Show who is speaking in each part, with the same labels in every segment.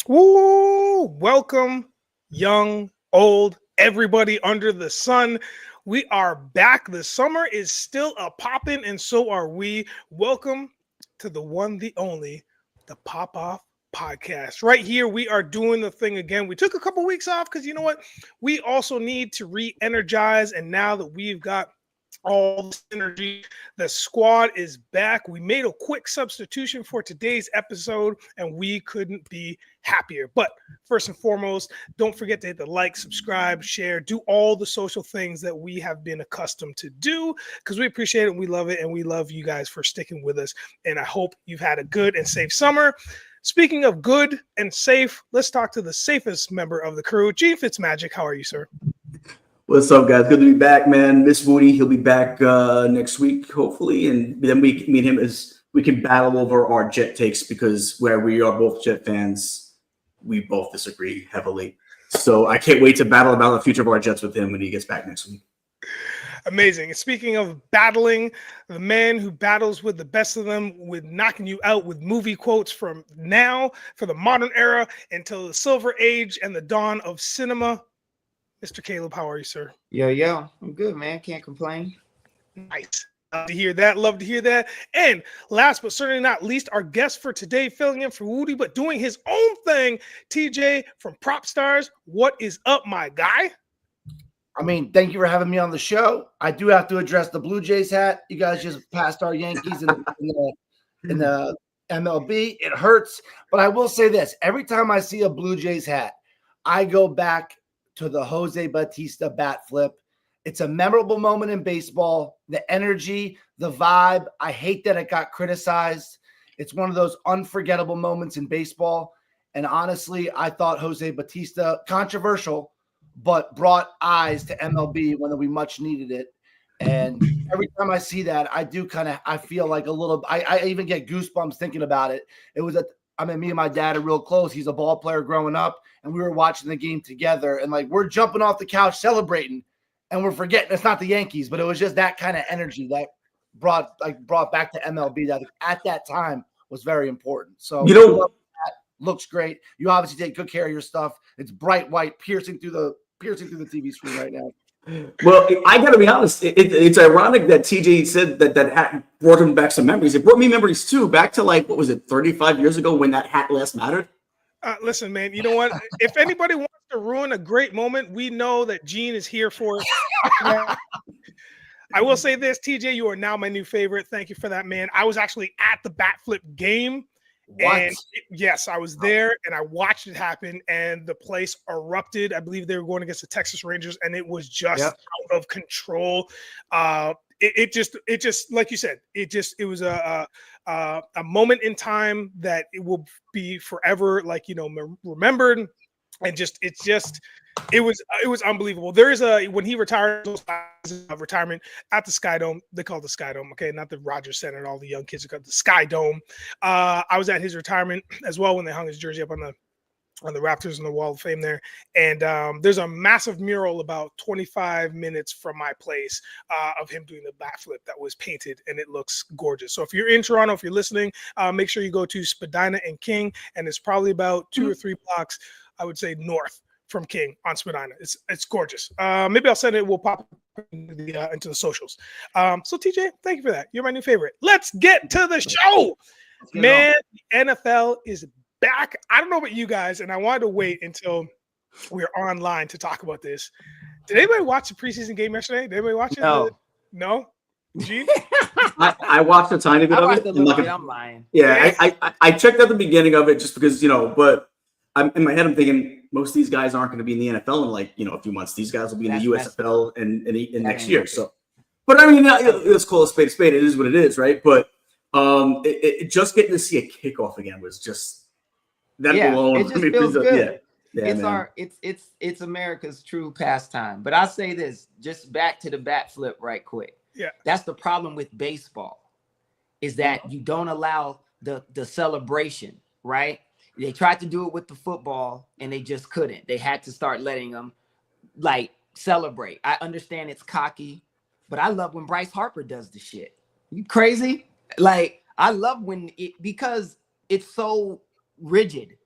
Speaker 1: Woo! Welcome, young, old, everybody under the sun. We are back. The summer is still a popping, and so are we. Welcome to the one, the only, the Pop Off Podcast. Right here, we are doing the thing again. We took a couple weeks off because you know what? We also need to re-energize, and now that we've got all this energy, the squad is back. We made a quick substitution for today's episode, and we couldn't be happier. But first and foremost, don't forget to hit the like, subscribe, share, do all the social things that we have been accustomed to do, because we appreciate it and we love it, and we love you guys for sticking with us. And I hope you've had a good and safe summer. Speaking of good and safe, let's talk to the safest member of the crew, Gene Fitzmagic. How are you, sir?
Speaker 2: What's up, guys? Good to be back, man. Miss Woody, he'll be back next week, hopefully, and then we meet him as we can battle over our Jet takes, because where we are both Jet fans, we both disagree heavily. So I can't wait to battle about the future of our Jets with him when he gets back next week.
Speaker 1: Amazing. And speaking of battling, the man who battles with the best of them, with knocking you out with movie quotes from now for the modern era until the Silver Age and the dawn of cinema, Mr. Caleb, how are you, sir?
Speaker 3: Yo, I'm good, man. Can't complain.
Speaker 1: Nice. Love to hear that. Love to hear that. And last but certainly not least, our guest for today, filling in for Woody, but doing his own thing, TJ from Prop Stars. What is up, my guy?
Speaker 4: I mean, thank you for having me on the show. I do have to address the Blue Jays hat. You guys just passed our Yankees in the MLB. It hurts. But I will say this. Every time I see a Blue Jays hat, I go back to the Jose Bautista bat flip. It's a memorable moment in baseball. The energy, the vibe. I hate that it got criticized. It's one of those unforgettable moments in baseball. And honestly, I thought Jose Bautista, controversial, but brought eyes to MLB when we much needed it. And every time I see that, I feel like a little, I even get goosebumps thinking about it. It was me and my dad are real close. He's a ball player growing up, and we were watching the game together, and like we're jumping off the couch celebrating, and we're forgetting it's not the Yankees, but it was just that kind of energy that brought back to MLB that at that time was very important. So looks great. You obviously take good care of your stuff. It's bright white, piercing through the TV screen right now.
Speaker 2: Well, I got to be honest. It's ironic that TJ said that hat brought him back some memories. It brought me memories too, back to like, what was it, 35 years ago when that hat last mattered?
Speaker 1: Listen, man, you know what? If anybody wants to ruin a great moment, we know that Gene is here for it. I will say this, TJ, you are now my new favorite. Thank you for that, man. I was actually at the bat flip game.
Speaker 4: What?
Speaker 1: Yes, I was there and I watched it happen, and the place erupted. I believe they were going against the Texas Rangers, and it was just out of control. It just like you said, it was a moment in time that it will be forever, like, remembered. And it was unbelievable. There is when he retired, retirement at the Sky Dome. They call it the Sky Dome, okay, not the Rogers Center. And all the young kids are called the Sky Dome. I was at his retirement as well when they hung his jersey up on the Raptors in the Wall of Fame there. And there's a massive mural about 25 minutes from my place of him doing the bat flip that was painted, and it looks gorgeous. So if you're in Toronto, if you're listening, make sure you go to Spadina and King, and it's probably about 2 or 3 blocks, I would say, north from King on Spadina. It's gorgeous. Maybe I'll send it. We'll pop into the socials. So TJ, thank you for that. You're my new favorite. Let's get to the show, man. The NFL is back. I don't know about you guys, and I wanted to wait until we're online to talk about this. Did anybody watch the preseason game yesterday? Did anybody watch it? No? Gene?
Speaker 2: I watched a tiny bit of it.
Speaker 3: I'm lying.
Speaker 2: Yeah, I checked out the beginning of it just because, but in my head I'm thinking most of these guys aren't going to be in the NFL in a few months. These guys will be in the USFL in next year. So, but I mean, let's call a spade a spade. It is what it is, right? But it just getting to see a kickoff again was just that alone.
Speaker 3: It just feels good.
Speaker 2: Yeah,
Speaker 3: it's America's true pastime. But I'll say this, just back to the bat flip right quick.
Speaker 1: Yeah,
Speaker 3: that's the problem with baseball, is that you don't allow the celebration, right? They tried to do it with the football and they just couldn't. They had to start letting them celebrate. I understand it's cocky, but I love when Bryce Harper does the shit. You crazy? I love when because it's so rigid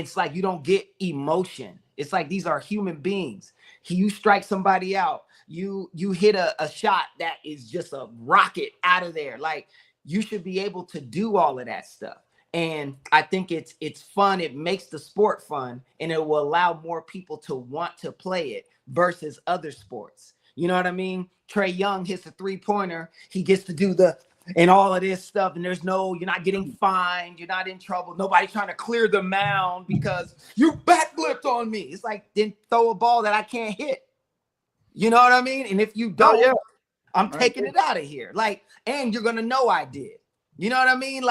Speaker 3: it's like you don't get emotion. It's like these are human beings. You strike somebody out, you hit a shot that is just a rocket out of there. Like, you should be able to do all of that stuff. And I think it's fun. It makes the sport fun, and it will allow more people to want to play it versus other sports. You know what I mean? Trey Young hits a 3-pointer. He gets to do and all of this stuff. And you're not getting fined. You're not in trouble. Nobody's trying to clear the mound because you backflipped on me. It's like, then throw a ball that I can't hit. You know what I mean? And if you don't, I'm taking it out of here. Like, and you're going to know I did. You know what I mean?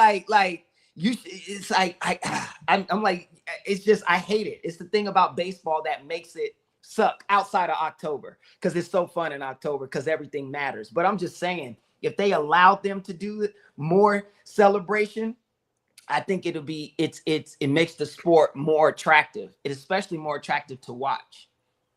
Speaker 3: It's like, I'm like, it's just, I hate it. It's the thing about baseball that makes it suck outside of October, because it's so fun in October because everything matters. But I'm just saying, if they allowed them to do more celebration, I think it makes the sport more attractive. It's especially more attractive to watch.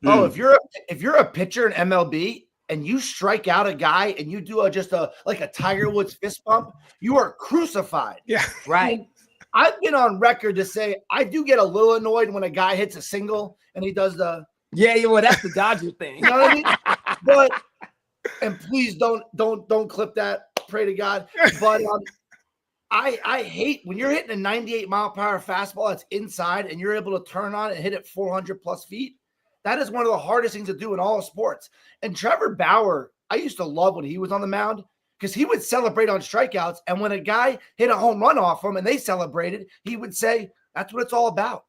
Speaker 4: Oh, if you're a pitcher in MLB and you strike out a guy and you do like a Tiger Woods fist bump, you are crucified.
Speaker 1: Yeah,
Speaker 3: right.
Speaker 4: I've been on record to say I do get a little annoyed when a guy hits a single and he does the
Speaker 3: well, that's the Dodger thing.
Speaker 4: You know what I mean? But and please don't clip that. Pray to God. But I hate when you're hitting a 98-mile-per-hour fastball that's inside and you're able to turn on it and hit it 400 plus feet. That is one of the hardest things to do in all sports. And Trevor Bauer, I used to love when he was on the mound because he would celebrate on strikeouts. And when a guy hit a home run off him and they celebrated, he would say, that's what it's all about.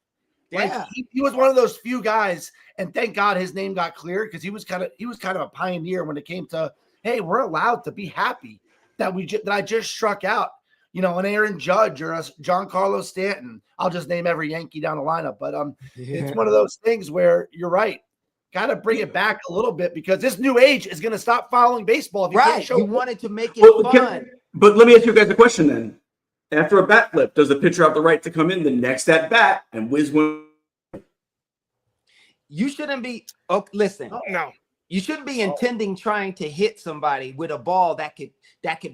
Speaker 3: Yeah.
Speaker 4: Like he was one of those few guys, and thank God his name got cleared because he was kind of a pioneer when it came to, hey, we're allowed to be happy that I just struck out, an Aaron Judge or a Giancarlo Stanton. I'll just name every Yankee down the lineup, but it's one of those things where you're right. Got to bring it back a little bit because this new age is going to stop following baseball. If
Speaker 3: you wanted to make it fun.
Speaker 2: But let me ask you guys a question then. After a bat flip, does the pitcher have the right to come in the next at bat and whiz one?
Speaker 3: You shouldn't be. Oh, listen.
Speaker 1: No.
Speaker 3: You shouldn't be trying to hit somebody with a ball that could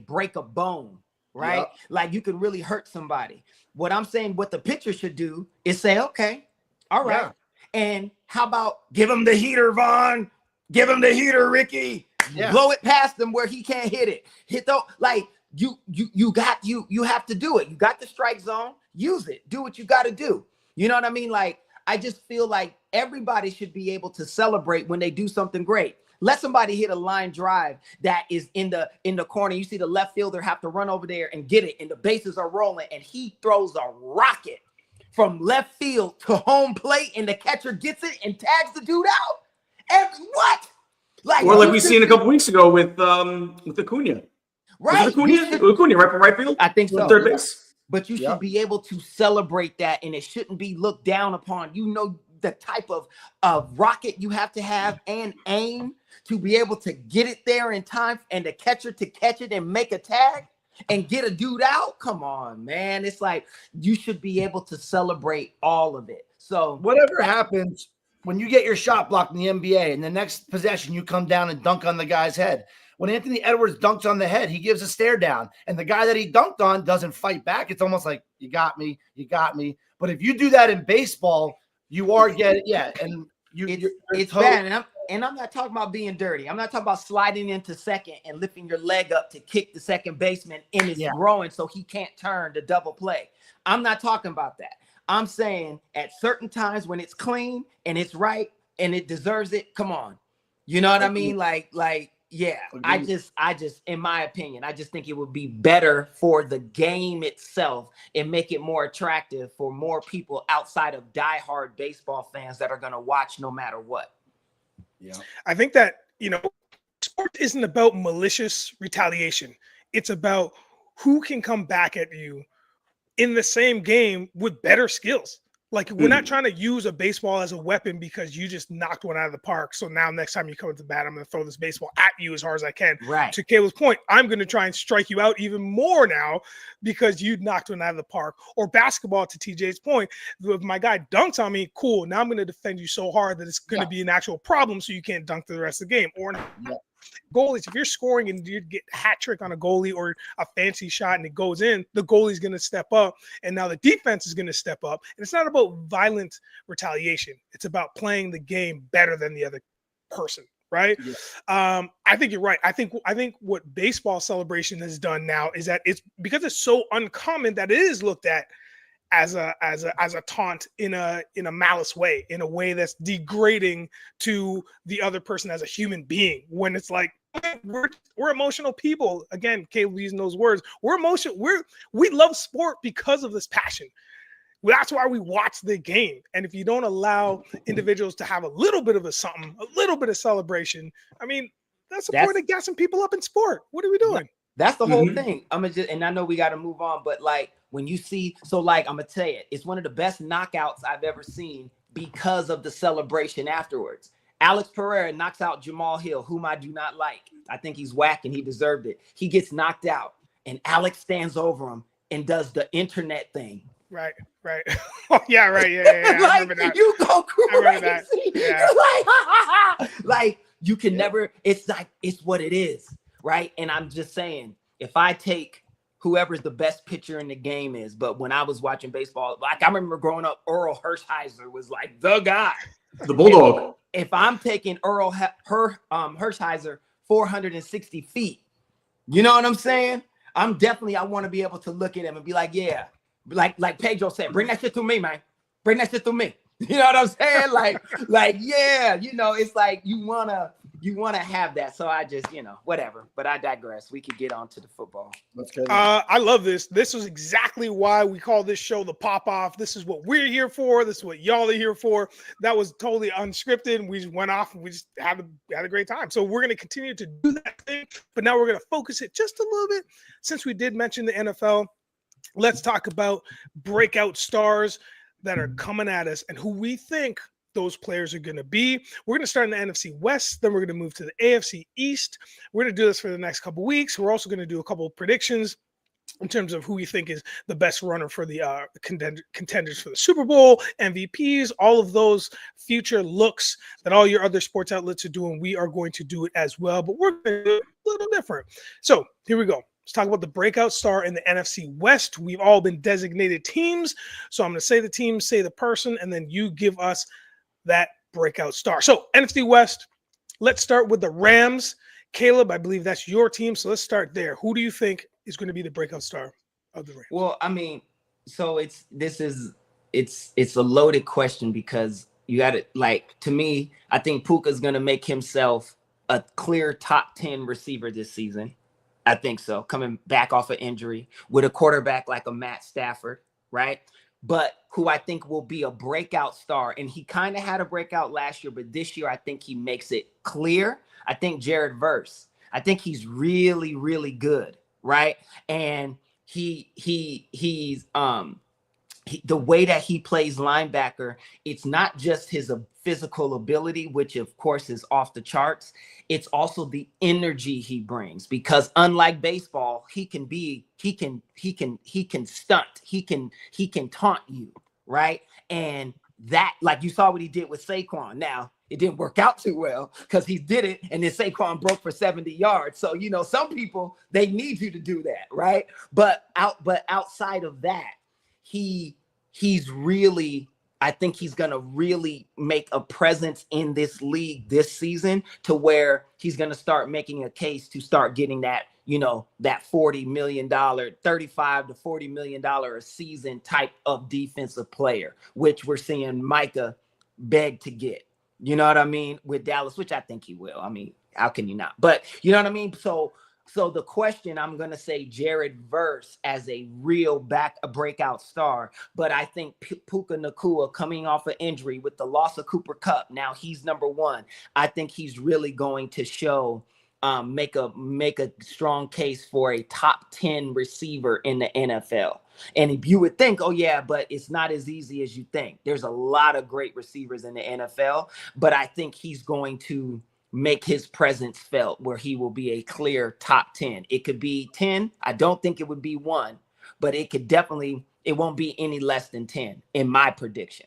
Speaker 3: break a bone, right? Yep. Like you could really hurt somebody. What I'm saying, what the pitcher should do is say, okay, all right. Yeah. And how about give him the heater, Vaughn? Give him the heater, Ricky. Yeah. Blow it past him where he can't hit it. You have to do it. You got the strike zone, use it. Do what you got to do. You know what I mean? Like, I just feel like everybody should be able to celebrate when they do something great. Let somebody hit a line drive that is in the corner. You see the left fielder have to run over there and get it, and the bases are rolling, and he throws a rocket from left field to home plate, and the catcher gets it and tags the dude out. And what?
Speaker 2: Like we seen a couple weeks ago with Acuna.
Speaker 3: Right.
Speaker 2: Acuna right from right field?
Speaker 3: I think so.
Speaker 2: Third base.
Speaker 3: But you should be able to celebrate that, and it shouldn't be looked down upon. The type of rocket you have to have and aim to be able to get it there in time, and the catcher to catch it and make a tag and get a dude out. Come on, man. It's like you should be able to celebrate all of it. So
Speaker 4: whatever happens when you get your shot blocked in the NBA and the next possession you come down and dunk on the guy's head. When Anthony Edwards dunks on the head, he gives a stare down, and the guy that he dunked on doesn't fight back. It's almost like, you got me. But if you do that in baseball, you are getting, and
Speaker 3: it's bad. And I'm not talking about being dirty. I'm not talking about sliding into second and lifting your leg up to kick the second baseman in his groin so he can't turn to double play. I'm not talking about that. I'm saying at certain times when it's clean and it's right and it deserves it, come on. You know what I mean? Yeah, I just, in my opinion, I just think it would be better for the game itself and make it more attractive for more people outside of diehard baseball fans that are going to watch no matter what.
Speaker 1: Yeah, I think that, sport isn't about malicious retaliation. It's about who can come back at you in the same game with better skills. Like, we're not trying to use a baseball as a weapon because you just knocked one out of the park. So now next time you come to bat, I'm going to throw this baseball at you as hard as I can.
Speaker 3: Right.
Speaker 1: To Caleb's point, I'm going to try and strike you out even more now because you knocked one out of the park. Or basketball, to TJ's point, if my guy dunks on me, cool. Now I'm going to defend you so hard that it's going to be an actual problem so you can't dunk the rest of the game. Or goalies, if you're scoring and you get a hat trick on a goalie or a fancy shot and it goes in, the goalie's going to step up, and now the defense is going to step up. And it's not about violent retaliation. It's about playing the game better than the other person. Right. Yeah. I think you're right. I think what baseball celebration has done now is that it's because it's so uncommon that it is looked at as a taunt in a malice way, in a way that's degrading to the other person as a human being, when it's like, we're emotional people. Again, Caleb using those words. We're emotional. We love sport because of this passion. That's why we watch the game. And if you don't allow individuals to have a little bit of a little bit of celebration, I mean, that's the point of gassing people up in sport. What are we doing?
Speaker 3: That's the whole thing. And I know we got to move on, but like when you see, so like, I'm going to tell you, it's one of the best knockouts I've ever seen because of the celebration afterwards. Alex Pereira knocks out Jamal Hill, whom I do not like. I think he's whack and he deserved it. He gets knocked out and Alex stands over him and does the internet thing.
Speaker 1: Right. Oh, yeah, right. Yeah.
Speaker 3: Like,
Speaker 1: I remember that.
Speaker 3: You go crazy.
Speaker 1: Yeah.
Speaker 3: Like, you can never, it's like, it's what it is, right? And I'm just saying, if I take whoever's the best pitcher in the game is, but when I was watching baseball, like I remember growing up, Earl Hershiser was like the guy.
Speaker 2: The Bulldog.
Speaker 3: If I'm taking Earl Hershiser 460 feet, you know what I'm saying? I want to be able to look at him and be like, yeah. Like Pedro said, bring that shit to me, man. Bring that shit to me. You know what I'm saying? Like, yeah, you know, it's like you wanna have that. So I just, whatever. But I digress. We could get on to the football.
Speaker 1: I love this. This is exactly why we call this show the Pop Off. This is what we're here for. This is what y'all are here for. That was totally unscripted. We just went off and we just had a great time. So we're gonna continue to do that thing, but now we're gonna focus it just a little bit. Since we did mention the NFL, let's talk about breakout stars that are coming at us and who we think those players are going to be. We're going to start in the NFC West, then we're going to move to the AFC East. We're going to do this for the next couple of weeks. We're also going to do a couple of predictions in terms of who we think is the best runner for the contenders for the Super Bowl, MVPs, all of those future looks that all your other sports outlets are doing. We are going to do it as well, but we're going to do it a little different. So here we go. Let's talk about the breakout star in the NFC West. We've all been designated teams. So I'm going to say the team, say the person, and then you give us that breakout star. So NFC West, let's start with the Rams. Caleb, I believe that's your team. So let's start there. Who do you think is going to be the breakout star of the Rams?
Speaker 3: Well, I mean, so it's a loaded question because you got to, like, to me, I think Puka's going to make himself a clear top 10 receiver this season. I think so. Coming back off of injury with a quarterback like a Matt Stafford, right? But who I think will be a breakout star. And he kind of had a breakout last year, but this year I think he makes it clear. I think Jared Verse. I think he's really, really good, right? And he's the way that he plays linebacker, it's not just his physical ability, which of course is off the charts. It's also the energy he brings, because unlike baseball, he can stunt, he can taunt you, right? And that, like you saw what he did with Saquon. Now, it didn't work out too well because he did it and then Saquon broke for 70 yards. So, some people, they need you to do that, right? But outside of that, he's really, I think he's going to really make a presence in this league this season to where he's going to start making a case to start getting that, that $40 million, $35 to $40 million a season type of defensive player, which we're seeing Micah beg to get. You know what I mean? With Dallas, which I think he will. I mean, how can you not? But you know what I mean? So the question, I'm going to say Jared Verse as a real breakout star, but I think Puka Nacua coming off an injury with the loss of Cooper Kupp, now he's number one. I think he's really going to show, make a strong case for a top 10 receiver in the NFL. And you would think, oh yeah, but it's not as easy as you think. There's a lot of great receivers in the NFL, but I think he's going to make his presence felt where he will be a clear top 10. It could be 10. I don't think it would be 1, but it could definitely, it won't be any less than 10 in my prediction.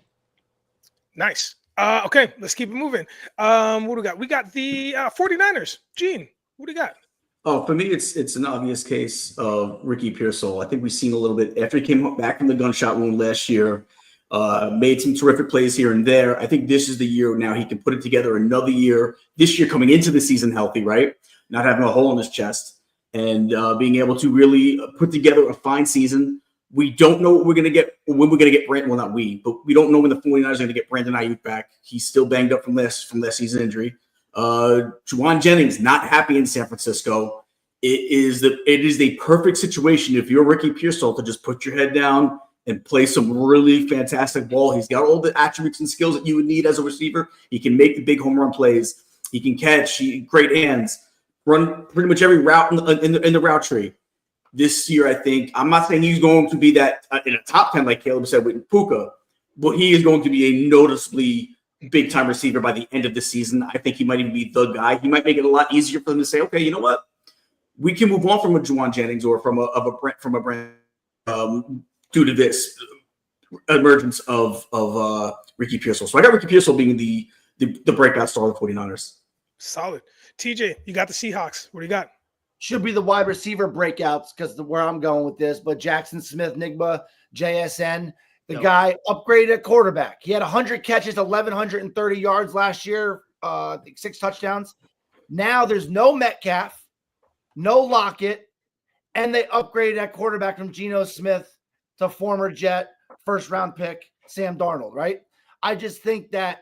Speaker 1: Nice. Okay, let's keep it moving. What do we got? We got the 49ers. Gene, what do you got?
Speaker 2: Oh, for me, it's an obvious case of Ricky Pearsall. I think we've seen a little bit after he came back from the gunshot wound last year, made some terrific plays here and there. I think this is the year now he can put it together another year. This year coming into the season healthy, right? Not having a hole in his chest and being able to really put together a fine season. We don't know what we're going to get, when we're going to get Brandon. Well, not we, but we don't know when the 49ers are going to get Brandon Ayuk back. He's still banged up from last season injury. Juwan Jennings not happy in San Francisco. It is the perfect situation if you're Ricky Pearsall to just put your head down and play some really fantastic ball. He's got all the attributes and skills that you would need as a receiver. He can make the big home run plays. He can catch. Great hands. Run pretty much every route in the route tree. This year, I think, I'm not saying he's going to be that in a top 10 like Caleb said with Puka, but he is going to be a noticeably big-time receiver by the end of the season. I think he might even be the guy. He might make it a lot easier for them to say, okay, you know what? We can move on from a Juwan Jennings or from a Brent due to this emergence of Ricky Pearsall. So I got Ricky Pearsall being the breakout star of the 49ers.
Speaker 1: Solid. TJ, you got the Seahawks. What do you got?
Speaker 4: Should be the wide receiver breakouts because where I'm going with this, but Jackson Smith, Nigba, JSN, the guy upgraded at quarterback. He had 100 catches, 1,130 yards last year, 6 touchdowns. Now there's no Metcalf, no Lockett, and they upgraded at quarterback from Geno Smith to former Jet first-round pick Sam Darnold, right? I just think that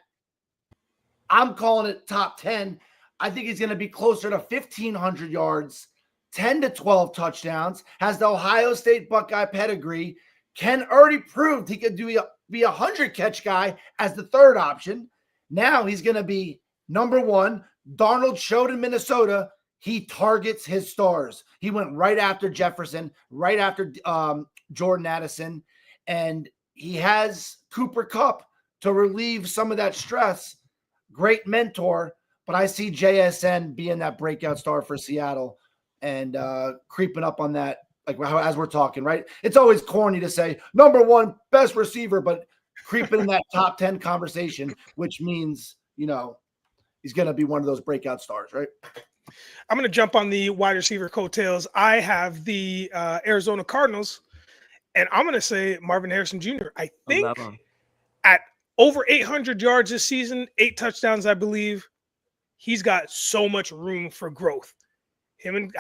Speaker 4: I'm calling it top 10. I think he's going to be closer to 1,500 yards, 10 to 12 touchdowns, has the Ohio State Buckeye pedigree. Ken already proved he could be a 100-catch guy as the third option. Now he's going to be number one. Darnold showed in Minnesota he targets his stars. He went right after Jefferson, right after Jordan Addison, and he has Cooper Kupp to relieve some of that stress. Great mentor. But I see JSN being that breakout star for Seattle and creeping up on that, like as we're talking, right? It's always corny to say number one best receiver, but creeping in that top 10 conversation, which means, he's going to be one of those breakout stars, right?
Speaker 1: I'm going to jump on the wide receiver coattails. I have the Arizona Cardinals, and I'm going to say Marvin Harrison Jr. I think at over 800 yards this season, 8 touchdowns, I believe. He's got so much room for growth. Him and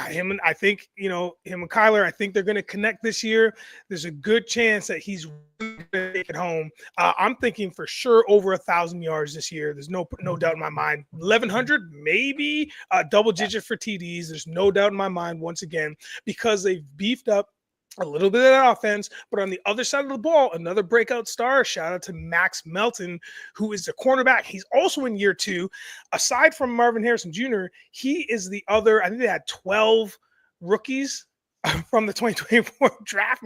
Speaker 1: I think, him and Kyler, I think they're going to connect this year. There's a good chance that he's going to take it home. I'm thinking for sure over 1,000 yards this year. There's no doubt in my mind. 1,100, maybe double digit for TDs. There's no doubt in my mind, once again, because they've beefed up a little bit of that offense, but on the other side of the ball, another breakout star. Shout out to Max Melton, who is the cornerback. He's also in year 2. Aside from Marvin Harrison Jr., he is the other. I think they had 12 rookies from the 2024 draft.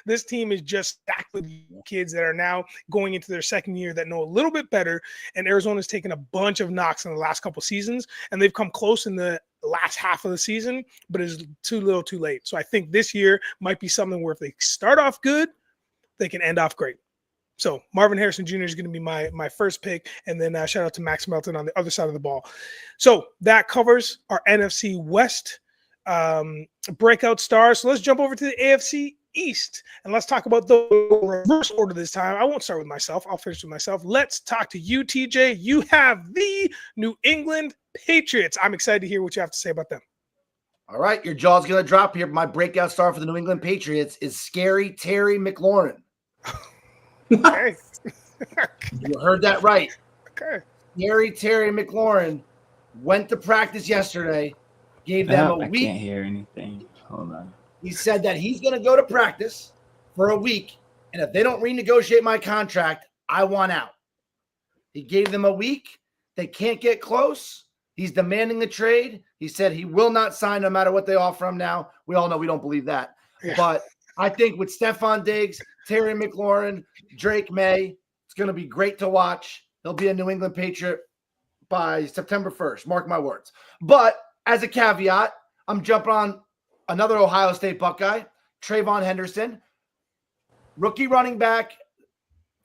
Speaker 1: This team is just stacked with kids that are now going into their second year that know a little bit better. And Arizona's taken a bunch of knocks in the last couple seasons, and they've come close in the last half of the season, but it's too little too late. So I think this year might be something where if they start off good, they can end off great. So Marvin Harrison Jr. is going to be my first pick, and then shout out to Max Melton on the other side of the ball. So that covers our NFC West breakout stars. So let's jump over to the AFC East, and let's talk about the reverse order this time. I won't start with myself. I'll finish with myself. Let's talk to you, TJ. You have the New England Patriots. I'm excited to hear what you have to say about them.
Speaker 4: All right, your jaw's going to drop here. My breakout star for the New England Patriots is Scary Terry McLaurin.
Speaker 1: Okay.
Speaker 4: You heard that right.
Speaker 1: Okay.
Speaker 4: Scary Terry McLaurin went to practice yesterday, gave them a week.
Speaker 3: I can't hear anything. Hold on.
Speaker 4: He said that he's going to go to practice for a week, and if they don't renegotiate my contract, I want out. He gave them a week. They can't get close. He's demanding the trade. He said he will not sign no matter what they offer him now. We all know we don't believe that. Yeah. But I think with Stephon Diggs, Terry McLaurin, Drake May, it's going to be great to watch. He'll be a New England Patriot by September 1st. Mark my words. But as a caveat, I'm jumping on another Ohio State Buckeye, Trayvon Henderson, rookie running back,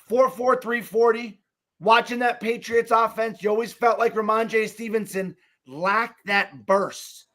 Speaker 4: 4.4, 340, watching that Patriots offense, you always felt like Ramondre Stevenson lacked that burst.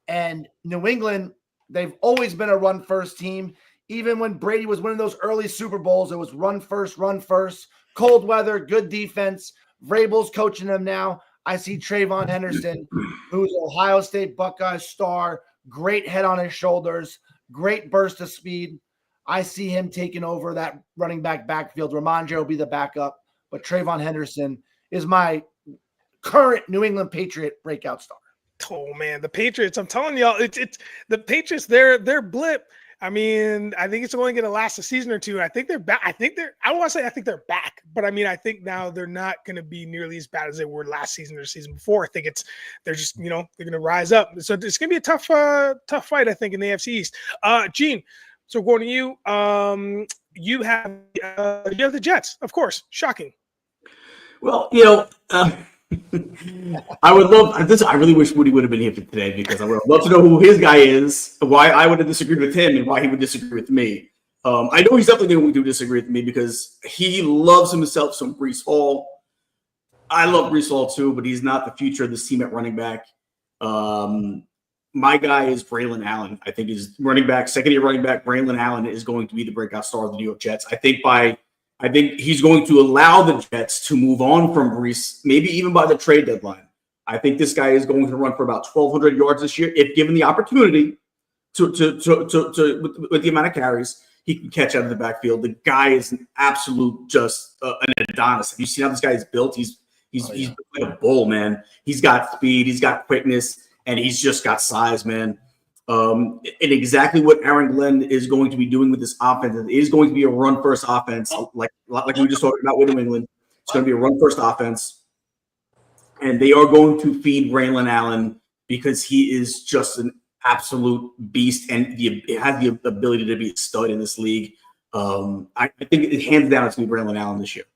Speaker 4: And New England, they've always been a run-first team. Even when Brady was winning those early Super Bowls, it was run first, cold weather, good defense. Vrabel's coaching them now. I see Trayvon Henderson, who's an Ohio State Buckeye star, great head on his shoulders, great burst of speed. I see him taking over that running back backfield. Ramondre will be the backup, but Trayvon Henderson is my current New England Patriot breakout star.
Speaker 1: Oh man, the Patriots! I'm telling y'all, it's the Patriots. They're blip. I mean, I think it's only going to last a season or two. I think they're back. I think they're back, but I mean, I think now they're not going to be nearly as bad as they were last season or the season before. I think they're just they're going to rise up. So it's going to be a tough fight, I think, in the AFC East. Gene, so going to you. You have the Jets, of course. Shocking.
Speaker 2: Well, I would love this. I really wish Woody would have been here for today because I would love to know who his guy is, why I would have disagreed with him, and why he would disagree with me. I know he's definitely going to disagree with me because he loves himself some Breece Hall. I love Breece Hall too, but he's not the future of this team at running back. My guy is Braylon Allen. I think he's second-year running back. Braylon Allen is going to be the breakout star of the New York Jets. I think he's going to allow the Jets to move on from Breece, maybe even by the trade deadline. I think this guy is going to run for about 1,200 yards this year, if given the opportunity to with the amount of carries he can catch out of the backfield. The guy is an absolute just an Adonis. Have you seen how this guy is built? He's like a bull, man. He's got speed, he's got quickness, and he's just got size, man. And exactly what Aaron Glenn is going to be doing with this offense. It is going to be a run-first offense, like we just talked about with New England. It's going to be a run-first offense. And they are going to feed Braylon Allen because he is just an absolute beast and has the ability to be a stud in this league. I think it hands down it's going to be Braylon Allen this year.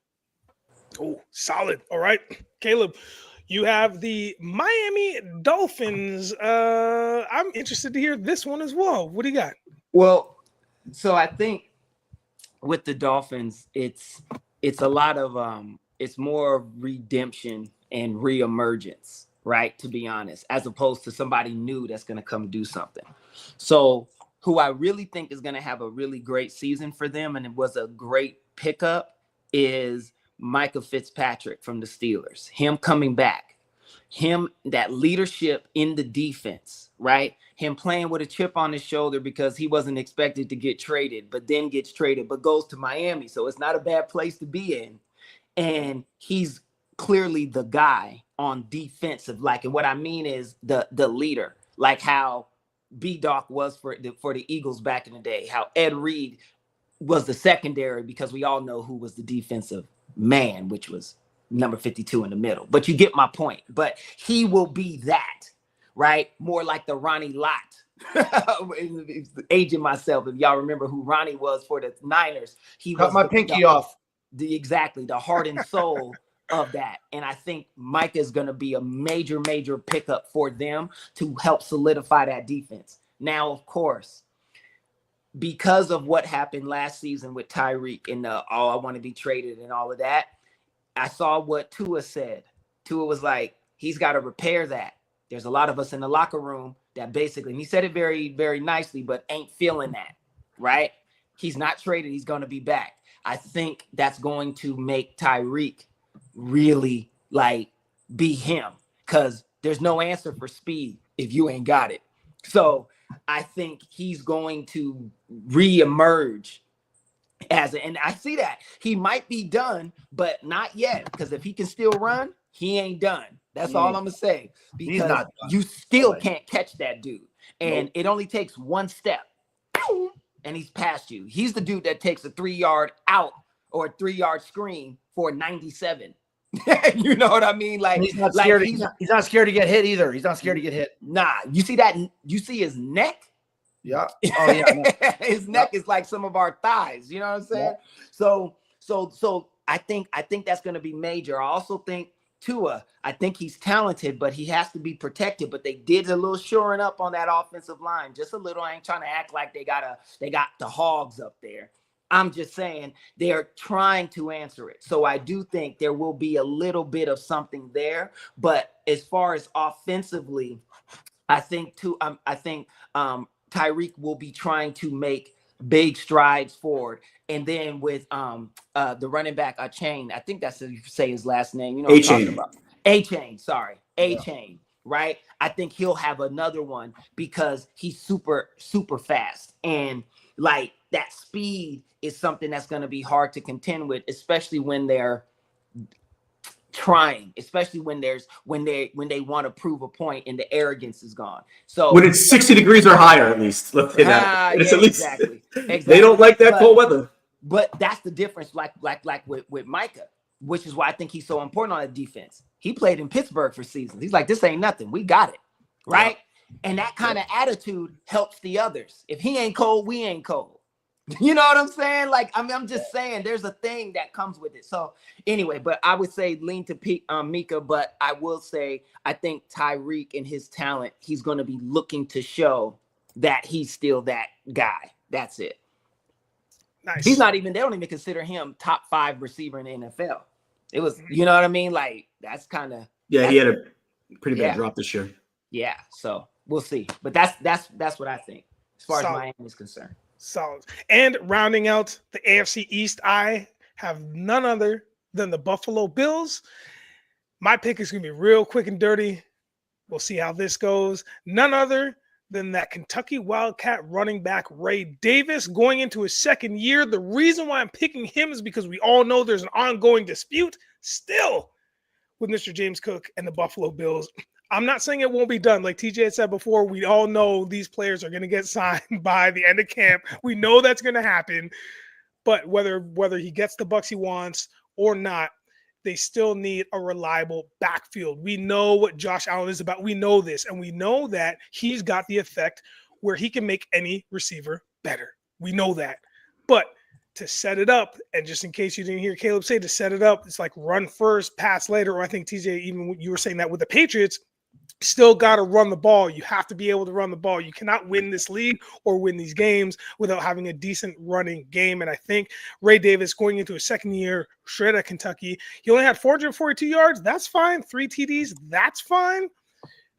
Speaker 1: Oh, solid. All right. Caleb, you have the Miami Dolphins. I'm interested to hear this one as well. What do you got?
Speaker 3: Well, so I think with the Dolphins, it's a lot of it's more redemption and reemergence, right? To be honest, as opposed to somebody new that's going to come do something. So who I really think is going to have a really great season for them, and it was a great pickup, is Micah Fitzpatrick from the Steelers. Him coming back, that leadership in the defense, right? Him playing with a chip on his shoulder because he wasn't expected to get traded, but then gets traded, but goes to Miami. So it's not a bad place to be in. And he's clearly the guy on defensive, and what I mean is the leader, like how B-Doc was for the Eagles back in the day, how Ed Reed was the secondary because we all know who was the defensive man, which was number 52 in the middle. But you get my point. But he will be that, right? More like the Ronnie Lott. Aging myself, if y'all remember who Ronnie was for the Niners. He
Speaker 4: cut my pinky off.
Speaker 3: Exactly, the heart and soul of that. And I think Mike is going to be a major pickup for them to help solidify that defense. Now, of course, because of what happened last season with Tyreek and I want to be traded and all of that, I saw what Tua said. Tua was like, he's got to repair that. There's a lot of us in the locker room that basically, and he said it very, very nicely, but ain't feeling that, right? He's not traded. He's going to be back. I think that's going to make Tyreek really be him, because there's no answer for speed if you ain't got it. So I think he's going to reemerge and I see that he might be done, but not yet, because if he can still run, he ain't done. That's all I'm gonna say, because you still can't catch that dude, and it only takes one step and he's past you. He's the dude that takes a 3-yard out or a 3-yard screen for 97. You know what I mean?
Speaker 4: He's not scared. He's not scared to get hit either. He's not scared to get hit.
Speaker 3: Nah, you see that? You see his neck?
Speaker 4: Yeah. Oh yeah.
Speaker 3: His neck is like some of our thighs. You know what I'm saying? Yeah. So I think that's going to be major. I also think Tua, I think he's talented, but he has to be protected. But they did a little shoring up on that offensive line, just a little. I ain't trying to act like they got the hogs up there. I'm just saying they're trying to answer it. So I do think there will be a little bit of something there. But as far as offensively, I think Tyreek will be trying to make big strides forward. And then with the running back Chain, I think that's how you say his last name. You know what I'm talking about. A-Chain, sorry. A-Chain, right? I think he'll have another one because he's super, super fast. And like that speed is something that's going to be hard to contend with, especially when they're trying, especially when they want to prove a point and the arrogance is gone. So
Speaker 2: when it's 60 degrees or higher, at least. Let's say that. It's at least
Speaker 3: exactly.
Speaker 2: They don't like that cold weather.
Speaker 3: But that's the difference, like with Micah, which is why I think he's so important on the defense. He played in Pittsburgh for seasons. He's like, this ain't nothing. We got it. Right. Yeah. And that kind of attitude helps the others. If he ain't cold, we ain't cold. You know what I'm saying? Like, I'm just saying there's a thing that comes with it. So anyway, but I would say lean to Micah, but I will say I think Tyreek and his talent, he's going to be looking to show that he's still that guy. That's it.
Speaker 1: Nice.
Speaker 3: He's not even, they don't even consider him top 5 receiver in the NFL. It was, you know what I mean? Like, that's kind of.
Speaker 2: Yeah, he had a pretty bad drop this year.
Speaker 3: Yeah, so we'll see. But that's what I think as far as Miami is concerned.
Speaker 1: Solid. And rounding out the AFC East, I have none other than the Buffalo Bills. My pick is going to be real quick and dirty. We'll see how this goes. None other than that Kentucky Wildcat running back Ray Davis going into his second year. The reason why I'm picking him is because we all know there's an ongoing dispute still with Mr. James Cook and the Buffalo Bills. I'm not saying it won't be done. Like TJ had said before, we all know these players are going to get signed by the end of camp. We know that's going to happen. But whether he gets the bucks he wants or not, they still need a reliable backfield. We know what Josh Allen is about. We know this, and we know that he's got the effect where he can make any receiver better. We know that. But to set it up, and just in case you didn't hear Caleb say, to set it up, it's like run first, pass later, or I think TJ, even you were saying that with the Patriots, still got to run the ball. You have to be able to run the ball. You cannot win this league or win these games without having a decent running game. And I think Ray Davis going into his second year straight at Kentucky, he only had 442 yards. That's fine. 3 TDs. That's fine.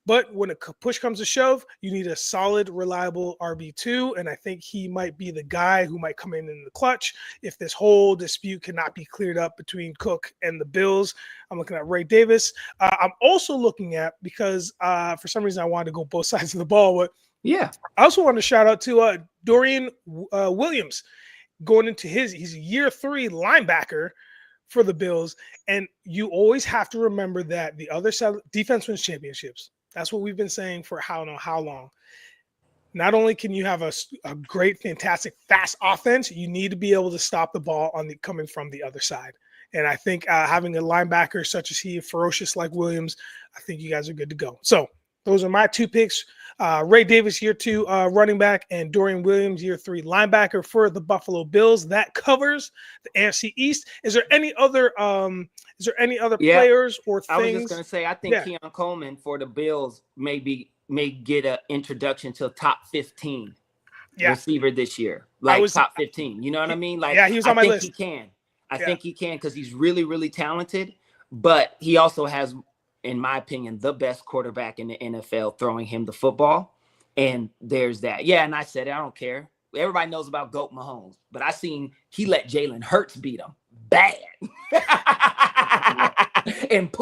Speaker 1: But when a push comes to shove, you need a solid, reliable RB2, and I think he might be the guy who might come in the clutch if this whole dispute cannot be cleared up between Cook and the Bills. I'm looking at Ray Davis. I'm also looking at, because for some reason I wanted to go both sides of the ball, but
Speaker 3: yeah,
Speaker 1: I also want to shout out to Dorian Williams going into he's a year 3 linebacker for the Bills, and you always have to remember that the other side, defense wins championships. That's what we've been saying for how long. Not only can you have a great, fantastic, fast offense, you need to be able to stop the ball coming from the other side. And I think having a linebacker such as he, ferocious like Williams, I think you guys are good to go. So those are my 2 picks. Ray Davis, year 2 running back, and Dorian Williams, year 3 linebacker for the Buffalo Bills. That covers the AFC East. Is there any other players or things?
Speaker 3: I was just going to say, I think Keon Coleman for the Bills may get an introduction to top 15 receiver this year. Like top 15. You know what I mean? Like,
Speaker 1: he was on my list.
Speaker 3: I think he can because he's really, really talented. But he also has, in my opinion, the best quarterback in the NFL throwing him the football. And there's that. Yeah, and I said it. I don't care. Everybody knows about GOAT Mahomes. But I seen he let Jalen Hurts beat him. Bad. And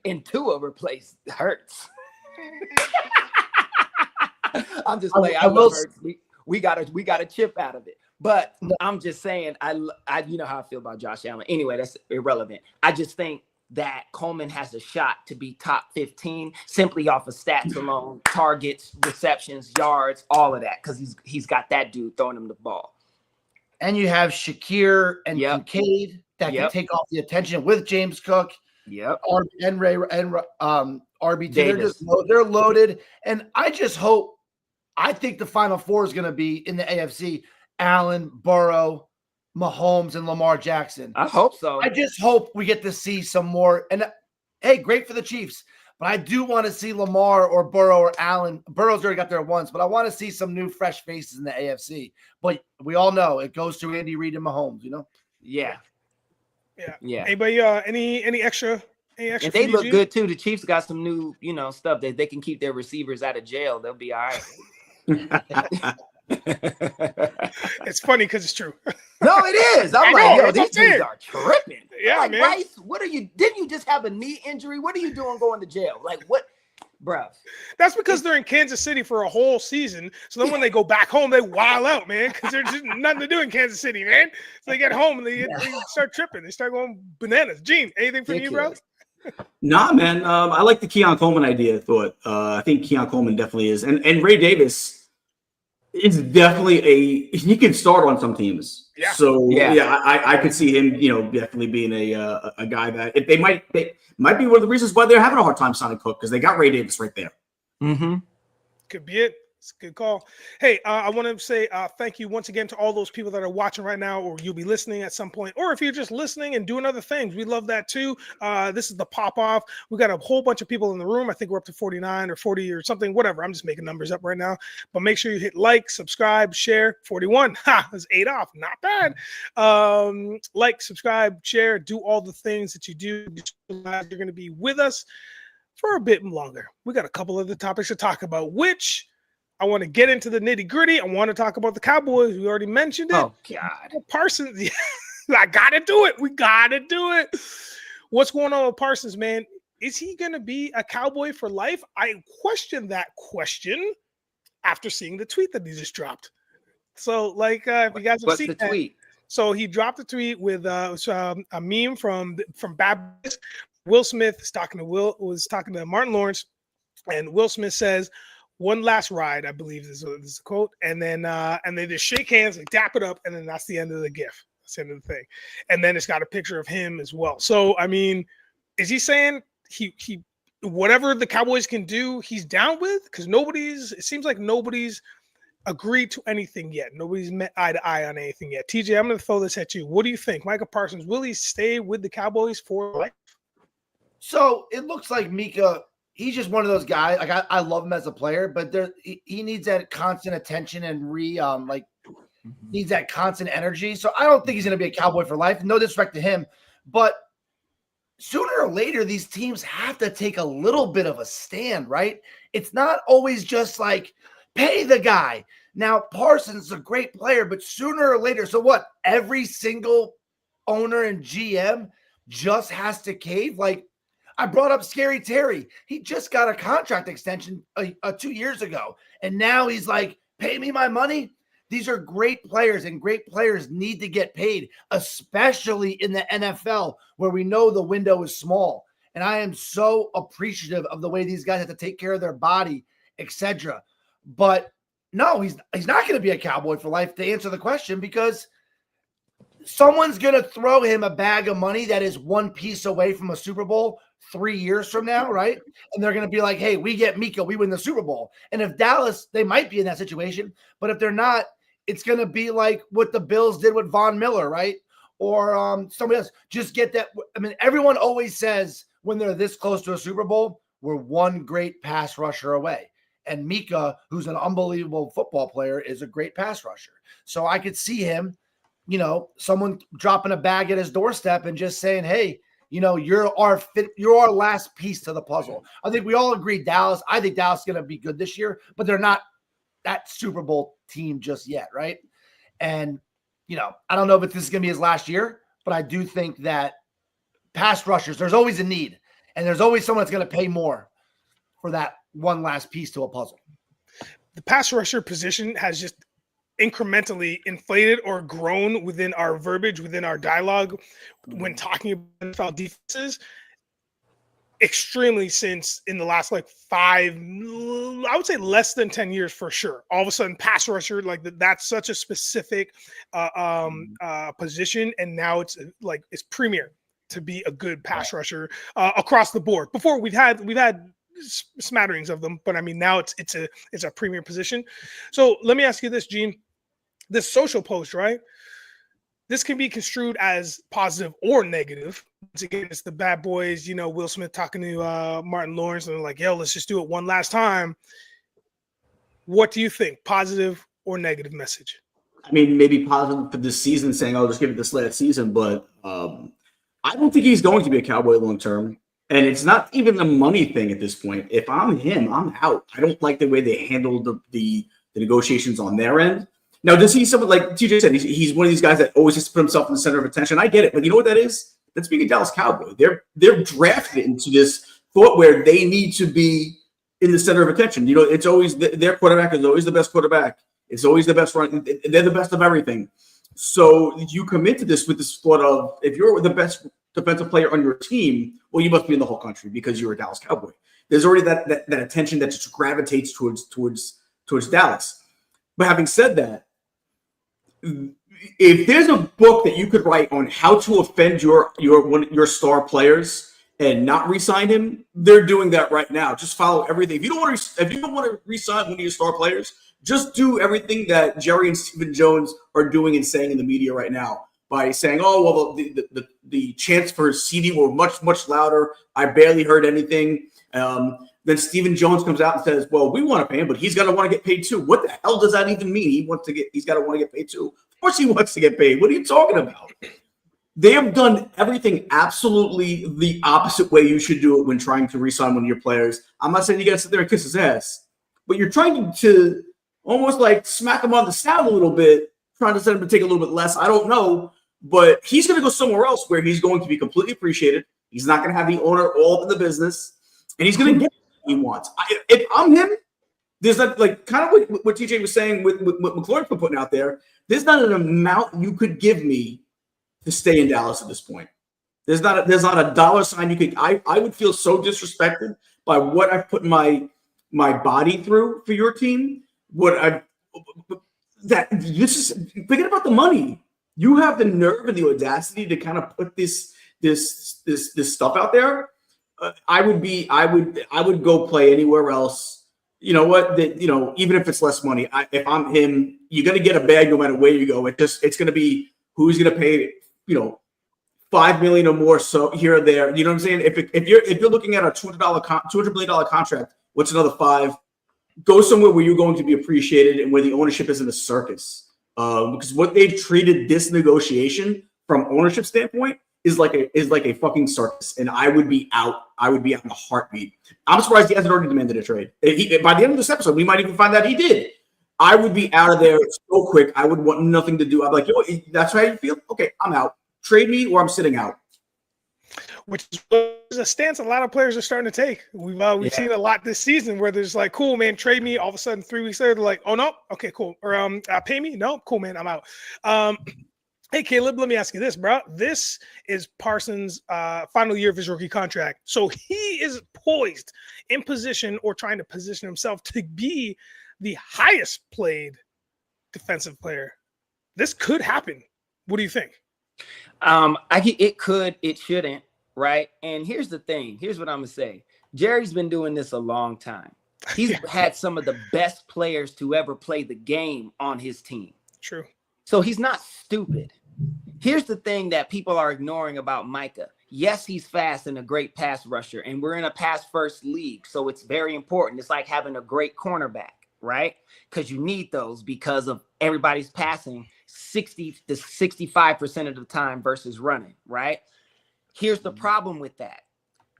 Speaker 3: and Tua replaced Hurts. I'm just playing. I love Hurts. We got a chip out of it. But I'm just saying, I you know how I feel about Josh Allen. Anyway, that's irrelevant. I just think that Coleman has a shot to be top 15 simply off of stats alone, targets, receptions, yards, all of that, because he's got that dude throwing him the ball.
Speaker 4: And you have Shakir and Kincaid that can take off the attention with James Cook.
Speaker 3: Yep.
Speaker 4: And Ray and RB2. They're loaded. And I think the Final Four is going to be in the AFC. Allen, Burrow, Mahomes, and Lamar Jackson.
Speaker 3: I hope so.
Speaker 4: I just hope we get to see some more. And hey, great for the Chiefs. But I do want to see Lamar or Burrow or Allen. Burrow's already got there once, but I want to see some new fresh faces in the AFC. But we all know it goes through Andy Reid and Mahomes, you know?
Speaker 3: Yeah.
Speaker 1: Anybody, any extra?
Speaker 3: And they look good too. The Chiefs got some new, stuff that they can keep their receivers out of jail. They'll be all right.
Speaker 1: It's funny because it's true.
Speaker 3: No, it is. I'm like, these dudes are tripping.
Speaker 1: Yeah,
Speaker 3: like,
Speaker 1: man.
Speaker 3: Rice, didn't you just have a knee injury? What are you doing going to jail? Like, what? Bro.
Speaker 1: That's because they're in Kansas City for a whole season. So then when they go back home, they wild out, man, because there's just nothing to do in Kansas City, man. So they get home and they start tripping. They start going bananas. Gene, anything from you, bro?
Speaker 2: Nah, man. I like the Keon Coleman idea. I think Keon Coleman definitely is. And Ray Davis is definitely he can start on some teams.
Speaker 1: Yeah.
Speaker 2: So I could see him, definitely being a guy that if they might be one of the reasons why they're having a hard time signing Cook, because they got Ray Davis right there.
Speaker 3: Mm-hmm.
Speaker 1: Could be it. It's a good call. Hey, I want to say thank you once again to all those people that are watching right now, or you'll be listening at some point, or if you're just listening and doing other things, we love that too. This is the pop off. We got a whole bunch of people in the room. I think we're up to 49 or 40 or something, whatever. I'm just making numbers up right now, but make sure you hit like, subscribe, share. 41. That's 8 off. Not bad. Like, subscribe, share, do all the things that you do. You're going to be with us for a bit longer. We got a couple of the topics to talk about, which I want to get into the nitty gritty. I want to talk about the Cowboys. We already mentioned it.
Speaker 3: Oh, God.
Speaker 1: Parsons. I got to do it. We got to do it. What's going on with Parsons, man? Is he going to be a Cowboy for life? I question that question after seeing the tweet that he just dropped. So, if you guys have seen that. Tweet? So he dropped a tweet with a meme from Baptist. Will Smith was talking to Martin Lawrence, and Will Smith says, "One last ride," I believe is a quote, and they just shake hands, like dap it up, and then that's the end of the GIF. That's the end of the thing, and then it's got a picture of him as well. So I mean, is he saying he whatever the Cowboys can do, he's down with? Because it seems like nobody's agreed to anything yet. Nobody's met eye to eye on anything yet. TJ, I'm going to throw this at you. What do you think, Micah Parsons? Will he stay with the Cowboys for life?
Speaker 4: So it looks like Micah. He's just one of those guys. Like I love him as a player, but he needs that constant attention and needs that constant energy. So I don't think he's going to be a Cowboy for life. No disrespect to him, but sooner or later, these teams have to take a little bit of a stand, right? It's not always just like pay the guy. Now Parsons is a great player, but sooner or later, so what? Every single owner and GM just has to cave. Like, I brought up Scary Terry. He just got a contract extension 2 years ago. And now he's like, pay me my money. These are great players, and great players need to get paid, especially in the NFL where we know the window is small. And I am so appreciative of the way these guys have to take care of their body, etc. But no, he's not going to be a Cowboy for life, to answer the question, because someone's going to throw him a bag of money that is one piece away from a Super Bowl 3 years from now, right? And they're going to be like, hey, we get Micah, we win the Super Bowl. And if Dallas, they might be in that situation, but if they're not, it's going to be like what the Bills did with Von Miller, right? Or somebody else. Just get that. I mean, everyone always says when they're this close to a Super Bowl, we're one great pass rusher away. And Micah, who's an unbelievable football player, is a great pass rusher. So I could see him, someone dropping a bag at his doorstep and just saying, hey, you're our last piece to the puzzle. I think we all agree Dallas. I think Dallas is going to be good this year, but they're not that Super Bowl team just yet, right? And, I don't know if this is going to be his last year, but I do think that pass rushers, there's always a need, and there's always someone that's going to pay more for that one last piece to a puzzle.
Speaker 1: The pass rusher position has just incrementally inflated or grown within our verbiage, within our dialogue when talking about NFL defenses extremely since in the last 5, I would say less than 10 years for sure. All of a sudden pass rusher, that's such a specific position. And now it's premier to be a good pass rusher across the board. Before we've had smatterings of them, but I mean, now it's a premier position. So let me ask you this, Gene. This social post, right? This can be construed as positive or negative. once again, it's the bad boys, Will Smith talking to Martin Lawrence, and they're like, yo, let's just do it one last time. What do you think? Positive or negative message?
Speaker 2: I mean, maybe positive for this season, saying I'll just give it this last season, but I don't think he's going to be a Cowboy long term. And it's not even a money thing at this point. If I'm him, I'm out. I don't like the way they handled the negotiations on their end. Now, does he someone like TJ said? He's one of these guys that always has to put himself in the center of attention. I get it, but you know what that is? That's being a Dallas Cowboy. They're drafted into this thought where they need to be in the center of attention. It's always their quarterback is always the best quarterback. It's always the best run. They're the best of everything. So you commit to this with this thought of, if you're the best defensive player on your team, well, you must be in the whole country because you're a Dallas Cowboy. There's already that attention that just gravitates towards Dallas. But having said that, if there's a book that you could write on how to offend your star players and not re-sign him, they're doing that right now. Just follow everything. If you don't want to re-sign one of your star players, just do everything that Jerry and Stephen Jones are doing and saying in the media right now by saying, "Oh, well, the chants for CD were much, much louder. I barely heard anything." Then Stephen Jones comes out and says, "Well, we want to pay him, but he's got to want to get paid too." What the hell does that even mean? He's got to want to get paid too. Of course, he wants to get paid. What are you talking about? They have done everything absolutely the opposite way you should do it when trying to re-sign one of your players. I'm not saying you got to sit there and kiss his ass, but you're trying to almost like smack him on the snout a little bit, trying to set him to take a little bit less. I don't know, but he's going to go somewhere else where he's going to be completely appreciated. He's not going to have the owner all in the business, and he's going to get what he wants. If I'm him, there's not like kind of what TJ was saying with what McLaurin's been putting out there. There's not an amount you could give me to stay in Dallas at this point. There's not a dollar sign you could. I would feel so disrespected by what I've put my body through for your team. Forget about the money. You have the nerve and the audacity to kind of put this stuff out there. I would go play anywhere else. You know what? Even if it's less money, if I'm him, you're gonna get a bag no matter where you go. It's gonna be who's gonna pay. $5 million or more, so here or there. You know what I'm saying? If you're looking at a $200 million contract, what's another $5? Go somewhere where you're going to be appreciated and where the ownership isn't a circus. Because what they've treated this negotiation from ownership standpoint is like a fucking circus, and I would be out. I would be out in a heartbeat. I'm surprised he hasn't already demanded a trade. By the end of this episode, we might even find out he did. I would be out of there so quick. I would want nothing to do. I'm like, that's how you feel? Okay, I'm out. Trade me or I'm sitting out.
Speaker 1: Which is a stance a lot of players are starting to take. We've seen a lot this season where there's like, cool, man, trade me. All of a sudden, 3 weeks later, they're like, oh, no, okay, cool. Or pay me? No, cool, man, I'm out. Hey, Caleb, let me ask you this, bro. This is Parsons' final year of his rookie contract. So he is poised in position or trying to position himself to be the highest played defensive player. This could happen. What do you think?
Speaker 3: It could, it shouldn't, right? And here's the thing. Here's what I'm gonna say. Jerry's been doing this a long time. He's had some of the best players to ever play the game on his team.
Speaker 1: True.
Speaker 3: So he's not stupid. Here's the thing that people are ignoring about Micah. Yes, he's fast and a great pass rusher, and we're in a pass-first league, so it's very important. It's like having a great cornerback, right? Because you need those because of everybody's passing 60 to 65% of the time versus running, right? Here's the problem with that.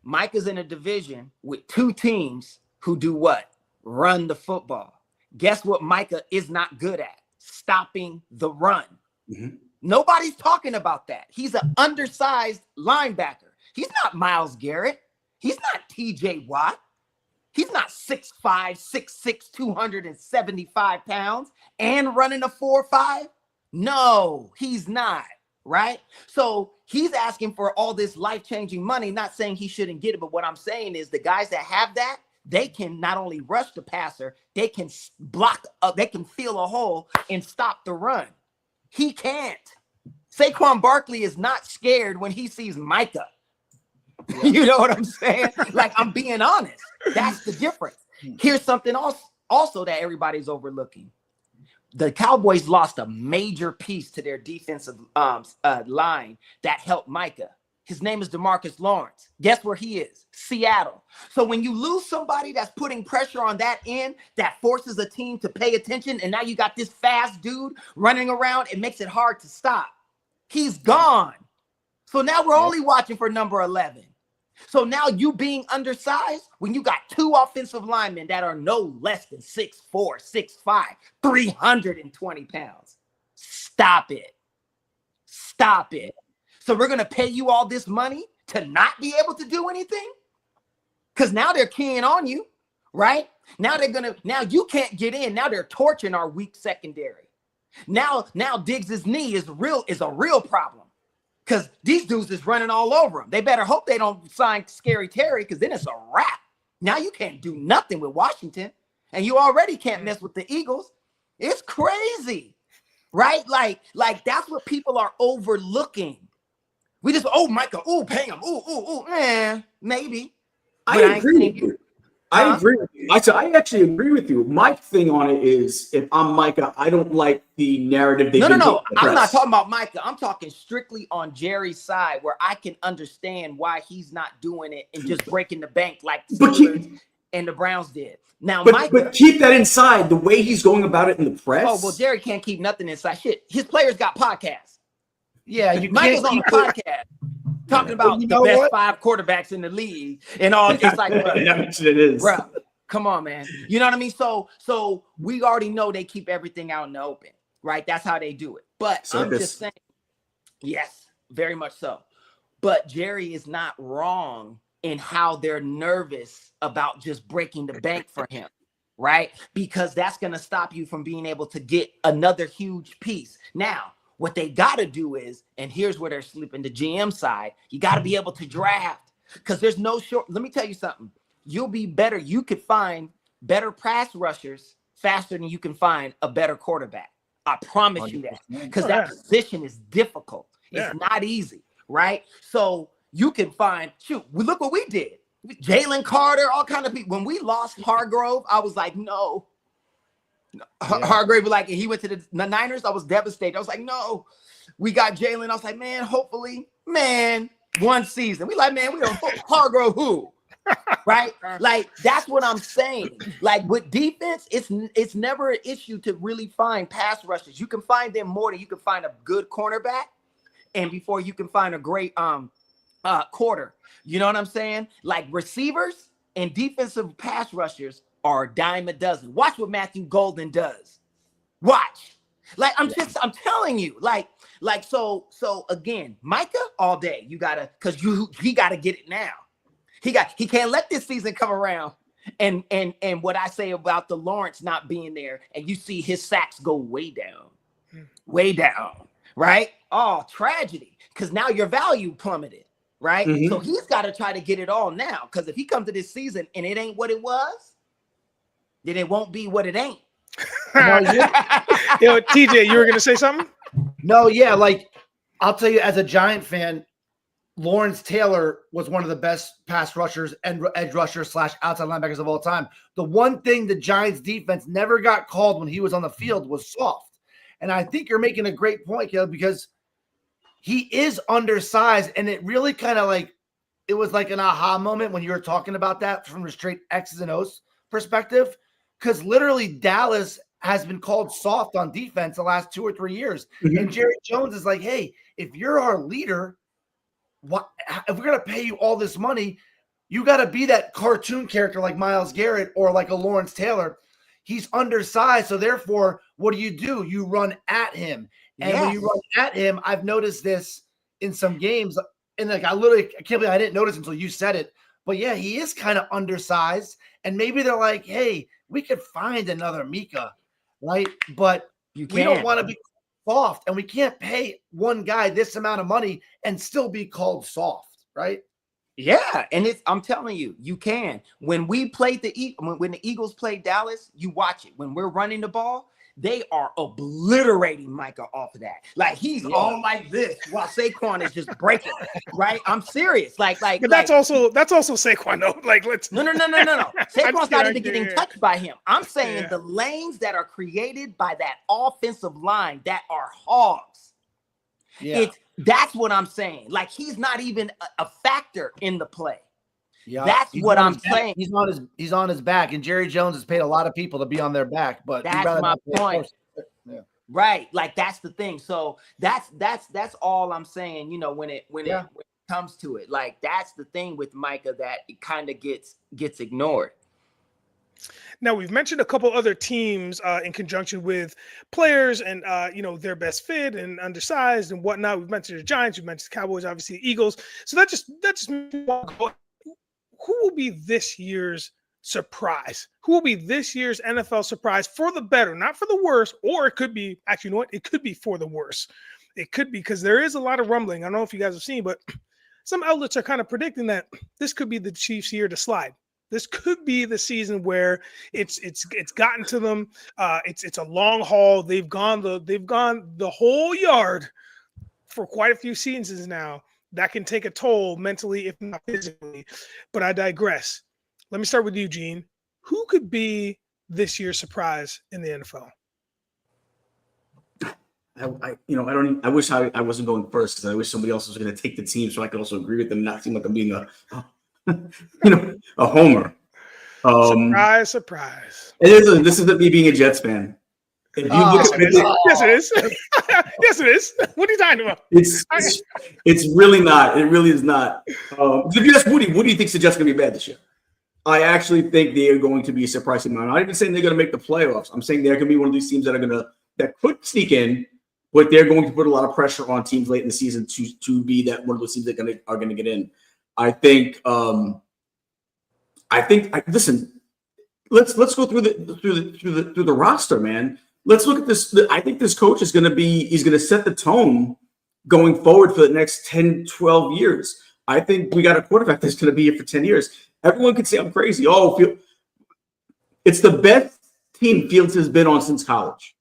Speaker 3: Micah's in a division with two teams who do what? Run the football. Guess what Micah is not good at? Stopping the run. Mm-hmm. Nobody's talking about that. He's an undersized linebacker. He's not Myles Garrett. He's not TJ Watt. He's not 6'5", 6'6", 275 pounds and running a 4.5. No, he's not, right? So he's asking for all this life-changing money, not saying he shouldn't get it, but what I'm saying is the guys that have that, they can not only rush the passer, they can block, they can feel a hole and stop the run. He can't. Saquon Barkley is not scared when he sees Micah. Yeah. You know what I'm saying? Like, I'm being honest. That's the difference. Here's something else also that everybody's overlooking. The Cowboys lost a major piece to their defensive line that helped Micah. His name is DeMarcus Lawrence. Guess where he is? Seattle. So when you lose somebody that's putting pressure on that end, that forces a team to pay attention, and now you got this fast dude running around, it makes it hard to stop. He's gone. So now we're only watching for number 11. So now you being undersized when you got two offensive linemen that are no less than 6'4", 6'5", 320 pounds. Stop it. Stop it. So we're going to pay you all this money to not be able to do anything? Because now they're keying on you, right? Now you can't get in. Now they're torching our weak secondary. Now Diggs' knee is a real problem. Because these dudes is running all over him. They better hope they don't sign Scary Terry, because then it's a wrap. Now you can't do nothing with Washington. And you already can't mess with the Eagles. It's crazy, right? Like that's what people are overlooking. We just, Micah, pay him. Maybe.
Speaker 2: I agree with you. I agree with you. I actually agree with you. My thing on it is, if I'm Micah, I don't like the narrative.
Speaker 3: No. I'm not talking about Micah. I'm talking strictly on Jerry's side, where I can understand why he's not doing it and just breaking the bank like the Steelers and the Browns did. Now,
Speaker 2: but keep that inside. The way he's going about it in the press.
Speaker 3: Oh, well, Jerry can't keep nothing inside. Shit, his players got podcasts.
Speaker 4: Yeah,
Speaker 3: Micah's on a podcast. Talking about the best 5 quarterbacks in the league and all. It's like, bro,
Speaker 2: it is.
Speaker 3: Bro, come on, man. You know what I mean? So we already know they keep everything out in the open, right? That's how they do it. But I'm just saying, yes, very much so. But Jerry is not wrong in how they're nervous about just breaking the bank for him, right? Because that's going to stop you from being able to get another huge piece. Now, what they got to do is, and here's where they're slipping the GM side, you got to be able to draft, because there's no short. Let me tell you something. You'll be better. You could find better pass rushers faster than you can find a better quarterback. I promise you that, because that position is difficult. It's not easy, right? So you can find, look what we did. Jalen Carter, all kind of people. When we lost Hargrove, I was like, no. Hargrave, like, he went to the Niners. I was devastated. I was like, no, we got Jalen. I was like, man, hopefully, one season. We like, man, we don't Hargrove who, right? Like, that's what I'm saying. Like, with defense, it's never an issue to really find pass rushers. You can find them more than you can find a good cornerback, and before you can find a great quarter. You know what I'm saying? Like, receivers and defensive pass rushers are a dime a dozen. Watch what Matthew Golden does. Watch. Like, I'm telling you, so again, Micah all day. You gotta, because he gotta get it now. He can't let this season come around. And what I say about the Lawrence not being there, and you see his sacks go way down, right? Oh, tragedy. Because now your value plummeted, right? Mm-hmm. So he's got to try to get it all now. Because if he comes to this season and it ain't what it was, then it won't be what it ain't.
Speaker 1: Yo, TJ, you were going to say something?
Speaker 4: No, yeah. Like, I'll tell you, as a Giant fan, Lawrence Taylor was one of the best pass rushers and edge rushers / outside linebackers of all time. The one thing the Giants defense never got called when he was on the field was soft. And I think you're making a great point, Caleb, because he is undersized. And it really kind of it was like an aha moment when you were talking about that from a straight X's and O's perspective. Because literally Dallas has been called soft on defense the last 2 or 3 years. Mm-hmm. And Jerry Jones is like, hey, if you're our leader, if we're going to pay you all this money, you got to be that cartoon character like Myles Garrett or like a Lawrence Taylor. He's undersized. So therefore, what do? You run at him. And when you run at him, I've noticed this in some games. And I can't believe I didn't notice until you said it. But yeah, he is kind of undersized. And maybe they're like, hey, we could find another Micah, right? But we don't want to be soft, and we can't pay one guy this amount of money and still be called soft, right?
Speaker 3: Yeah, and I'm telling you, you can. When we played when the Eagles played Dallas, you watch it. When we're running the ball, they are obliterating Micah off of that. Like, he's all like this while Saquon is just breaking, right? I'm serious. But
Speaker 1: that's also Saquon, though. Like, let's
Speaker 3: no. Saquon's not even getting touched by him. I'm saying the lanes that are created by that offensive line that are hogs. Yeah. That's what I'm saying. Like, he's not even a factor in the play.
Speaker 4: Yeah,
Speaker 3: that's what I'm saying.
Speaker 4: He's on his back, and Jerry Jones has paid a lot of people to be on their back. But
Speaker 3: that's my point.
Speaker 4: Yeah.
Speaker 3: Right, like that's the thing. So that's all I'm saying. You know, when it comes to it, like that's the thing with Micah that it kind of gets ignored.
Speaker 1: Now, we've mentioned a couple other teams in conjunction with players and, their best fit and undersized and whatnot. We've mentioned the Giants. We've mentioned the Cowboys, obviously the Eagles. So that just who will be this year's surprise? Who will be this year's NFL surprise for the better, not for the worse, or it could be, actually, you know what? It could be for the worse. It could be, because there is a lot of rumbling. I don't know if you guys have seen, but some outlets are kind of predicting that this could be the Chiefs' year to slide. This could be the season where it's gotten to them. It's a long haul. They've gone the whole yard for quite a few seasons now. That can take a toll mentally, if not physically. But I digress. Let me start with you, Gene. Who could be this year's surprise in the NFL?
Speaker 2: I wish I wasn't going first, because I wish somebody else was going to take the team so I could also agree with them, not seem like I'm being a homer.
Speaker 1: Surprise.
Speaker 2: This isn't me being a Jets fan. If you
Speaker 1: yes, it is. Yes, it is. What are you talking about?
Speaker 2: It's really not. It really is not. If you ask Woody thinks the Jets are going to be bad this year. I actually think they are going to be a surprising amount. I'm not even saying they're going to make the playoffs. I'm saying they're going to be one of these teams that could sneak in, but they're going to put a lot of pressure on teams late in the season to be that one of those teams that are going to get in. I think. Listen. Let's go through the roster, man. Let's look at this. I think this coach he's going to set the tone going forward for the next 10, 12 years. I think we got a quarterback that's going to be here for 10 years. Everyone could say I'm crazy. It's the best team Fields has been on since college.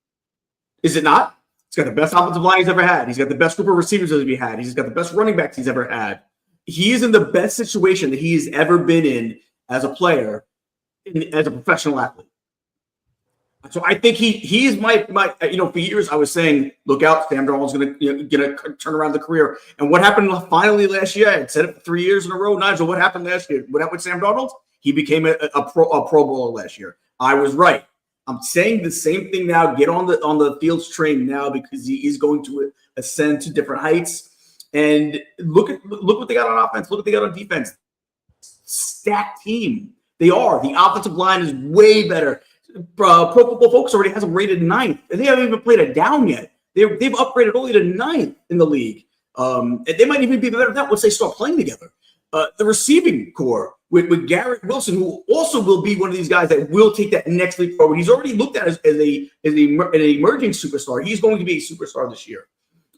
Speaker 2: Is it not? He's got the best offensive line he's ever had. He's got the best group of receivers that he's had. He's got the best running backs he's ever had. He is in the best situation that he's ever been in as a player, as a professional athlete. So I think he is my for years I was saying, look out, Sam Darnold's gonna turn around the career. And what happened finally last year? I had said it for 3 years in a row. Nigel, what happened last year? What happened with Sam Darnold? He became a Pro Bowler last year. I was right. I'm saying the same thing now. Get on the Fields train now, because he is going to ascend to different heights. And look what they got on offense. Look what they got on defense. Stacked team. They are. The offensive line is way better. Pro Football Focus already has them rated 9th, and they haven't even played it down yet. They've upgraded only to 9th in the league. And they might even be better than that once they start playing together. The receiving core with Garrett Wilson, who also will be one of these guys that will take that next leap forward. He's already looked at as an emerging superstar. He's going to be a superstar this year.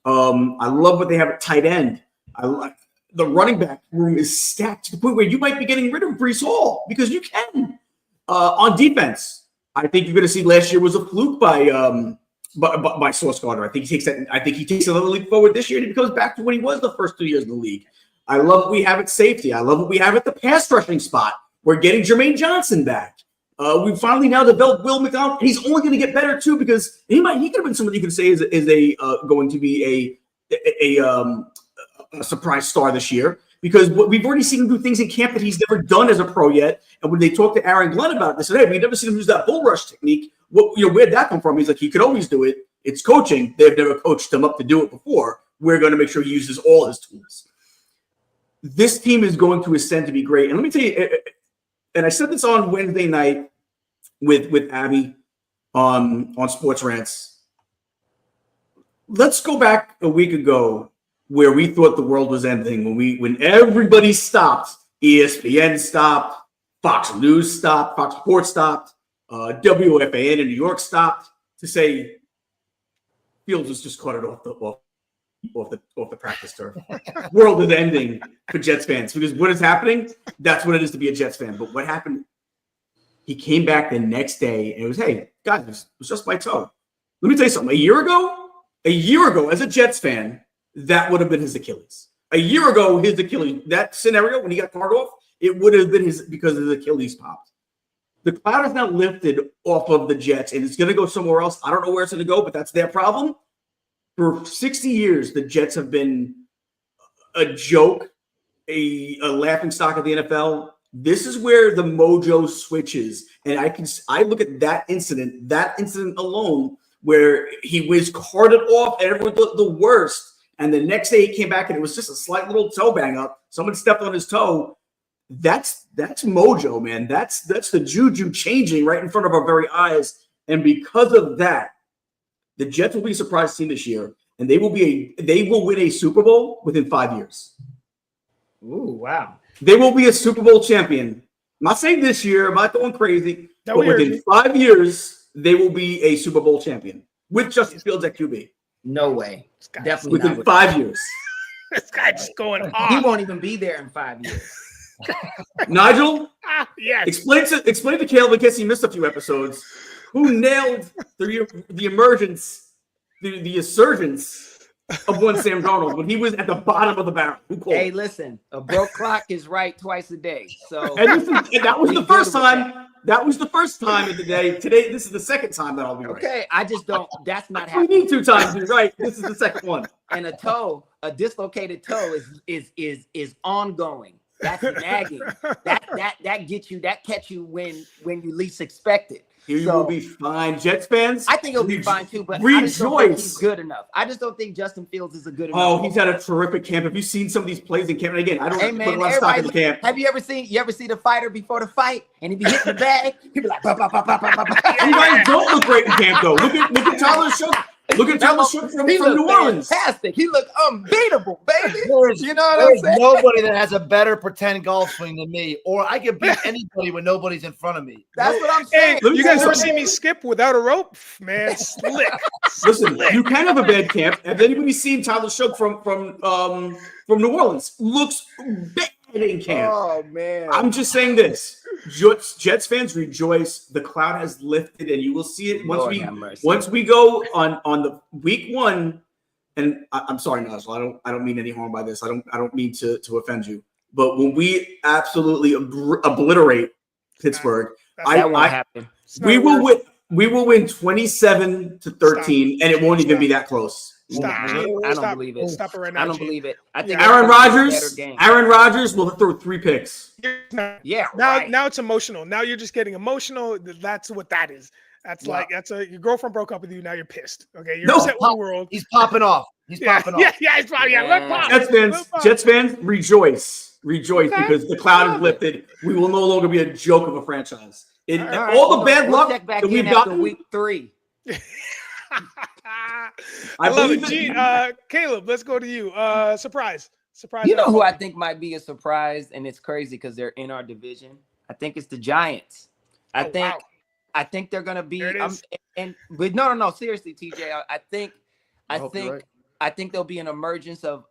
Speaker 2: I love what they have at tight end. I like the running back room is stacked to the point where you might be getting rid of Breece Hall, because you can. On defense, I think you're going to see last year was a fluke by Sauce Gardner. I think he takes another leap forward this year, and he becomes back to what he was the first 2 years in the league. I love what we have at safety. I love what we have at the pass rushing spot. We're getting Jermaine Johnson back. We finally now developed Will McDonald, and he's only going to get better too, because he could have been somebody you could say is going to be a surprise star this year, because we've already seen him do things in camp that he's never done as a pro yet. And when they talked to Aaron Glenn about it, they said, "Hey, we've never seen him use that bull rush technique. Where'd that come from?" He's like, "He could always do it. It's coaching. They've never coached him up to do it before. We're going to make sure he uses all his tools." This team is going to ascend to be great. And let me tell you, and I said this on Wednesday night with Abby on Sports Rants. Let's go back a week ago where we thought the world was ending, when everybody stopped. ESPN stopped, Fox News stopped, Fox Sports stopped, WFAN in New York stopped, to say Fields was just caught it off the practice turf. World is ending for Jets fans, because what is happening? That's what it is to be a Jets fan. But what happened? He came back the next day and it was, "Hey guys, it was just my toe." Let me tell you something. A year ago, as a Jets fan, that would have been his Achilles. A year ago, his Achilles, that scenario when he got carted off, it would have been because his Achilles popped. The cloud is now lifted off of the Jets, and it's going to go somewhere else. I don't know where it's going to go, but that's their problem. For 60 years, the Jets have been a joke, a laughing stock of the NFL. This is where the mojo switches. And I look at that incident alone, where he was carted off and everyone thought the worst. And the next day he came back and it was just a slight little toe bang up. Someone stepped on his toe. That's mojo, man. That's the juju changing right in front of our very eyes. And because of that, the Jets will be a surprise team this year, and they will win a Super Bowl within 5 years.
Speaker 3: Ooh, wow.
Speaker 2: They will be a Super Bowl champion. I'm not saying this year, I'm not going crazy, but within 5 years, they will be a Super Bowl champion with Justin Fields at QB.
Speaker 3: No way. Definitely
Speaker 2: within 5 years.
Speaker 1: This guy just going off.
Speaker 3: He won't even be there in 5 years.
Speaker 2: Nigel,
Speaker 1: yes.
Speaker 2: Explain to Caleb, in case he missed a few episodes, who nailed the emergence, the surgence of one Sam Darnold when he was at the bottom of the barrel. Who called?
Speaker 3: Hey, listen, a broke clock is right twice a day. So
Speaker 2: and that was the first time. That was the first time of the day. Today, this is the second time that I'll be right.
Speaker 3: Okay, I just don't. That's not
Speaker 2: We
Speaker 3: happening.
Speaker 2: need 2 times to be right. This is the second one.
Speaker 3: And a dislocated toe is ongoing. That's nagging. That gets you. That catch you when you least expect it.
Speaker 2: He will be fine. Jets fans,
Speaker 3: I think he'll be fine too, but
Speaker 2: rejoice.
Speaker 3: I just don't think he's good enough. I just don't think Justin Fields is a good enough.
Speaker 2: Oh, he's had a terrific camp. Have you seen some of these plays in camp? And again, I don't put a lot of stock in the camp.
Speaker 3: Have you ever seen the fighter before the fight and he be hitting the bag? He be like, bah, bah, bah, bah, bah, bah, bah.
Speaker 2: You guys don't look great in camp though. Look at Tyler Shook. Look at Tyler Shook from New Orleans.
Speaker 3: Fantastic. He looked unbeatable, baby.
Speaker 4: You know what I'm saying? Nobody that has a better pretend golf swing than me, or I can beat anybody when nobody's in front of me.
Speaker 3: That's what I'm saying.
Speaker 1: Hey, you guys ever see me skip without a rope? Man, slick.
Speaker 2: Listen, you can have a bad camp. Have anybody seen Tyler Shook from New Orleans? Looks bad in camp.
Speaker 3: Oh man.
Speaker 2: I'm just saying this. Jets fans rejoice. The cloud has lifted, and you will see it once we go on the week 1. And I'm sorry, Nigel. I don't mean any harm by this. I don't mean to offend you. But when we absolutely obliterate Pittsburgh,
Speaker 3: that won't happen.
Speaker 2: We will win. We will win 27-13, and it won't even be that close.
Speaker 3: I don't believe it.
Speaker 1: Stop it right now.
Speaker 3: I don't believe it. I think
Speaker 2: Aaron Rodgers will throw 3 picks.
Speaker 3: Yeah.
Speaker 1: Now it's emotional. Now you're just getting emotional. That's what that is. That's like your girlfriend broke up with you. Now you're pissed. Okay, you're upset with the world.
Speaker 4: He's popping off. He's popping off.
Speaker 1: He's popping.
Speaker 2: Jets fans, rejoice because the cloud is lifted. We will no longer be a joke of a franchise. All the bad luck that we've gotten
Speaker 3: week 3.
Speaker 1: I love it. Caleb, let's go to you. Surprise.
Speaker 3: You know who I think might be a surprise, and it's crazy because they're in our division. I think it's the Giants. I think they're gonna be. But no. Seriously, TJ, I think there'll be an emergence of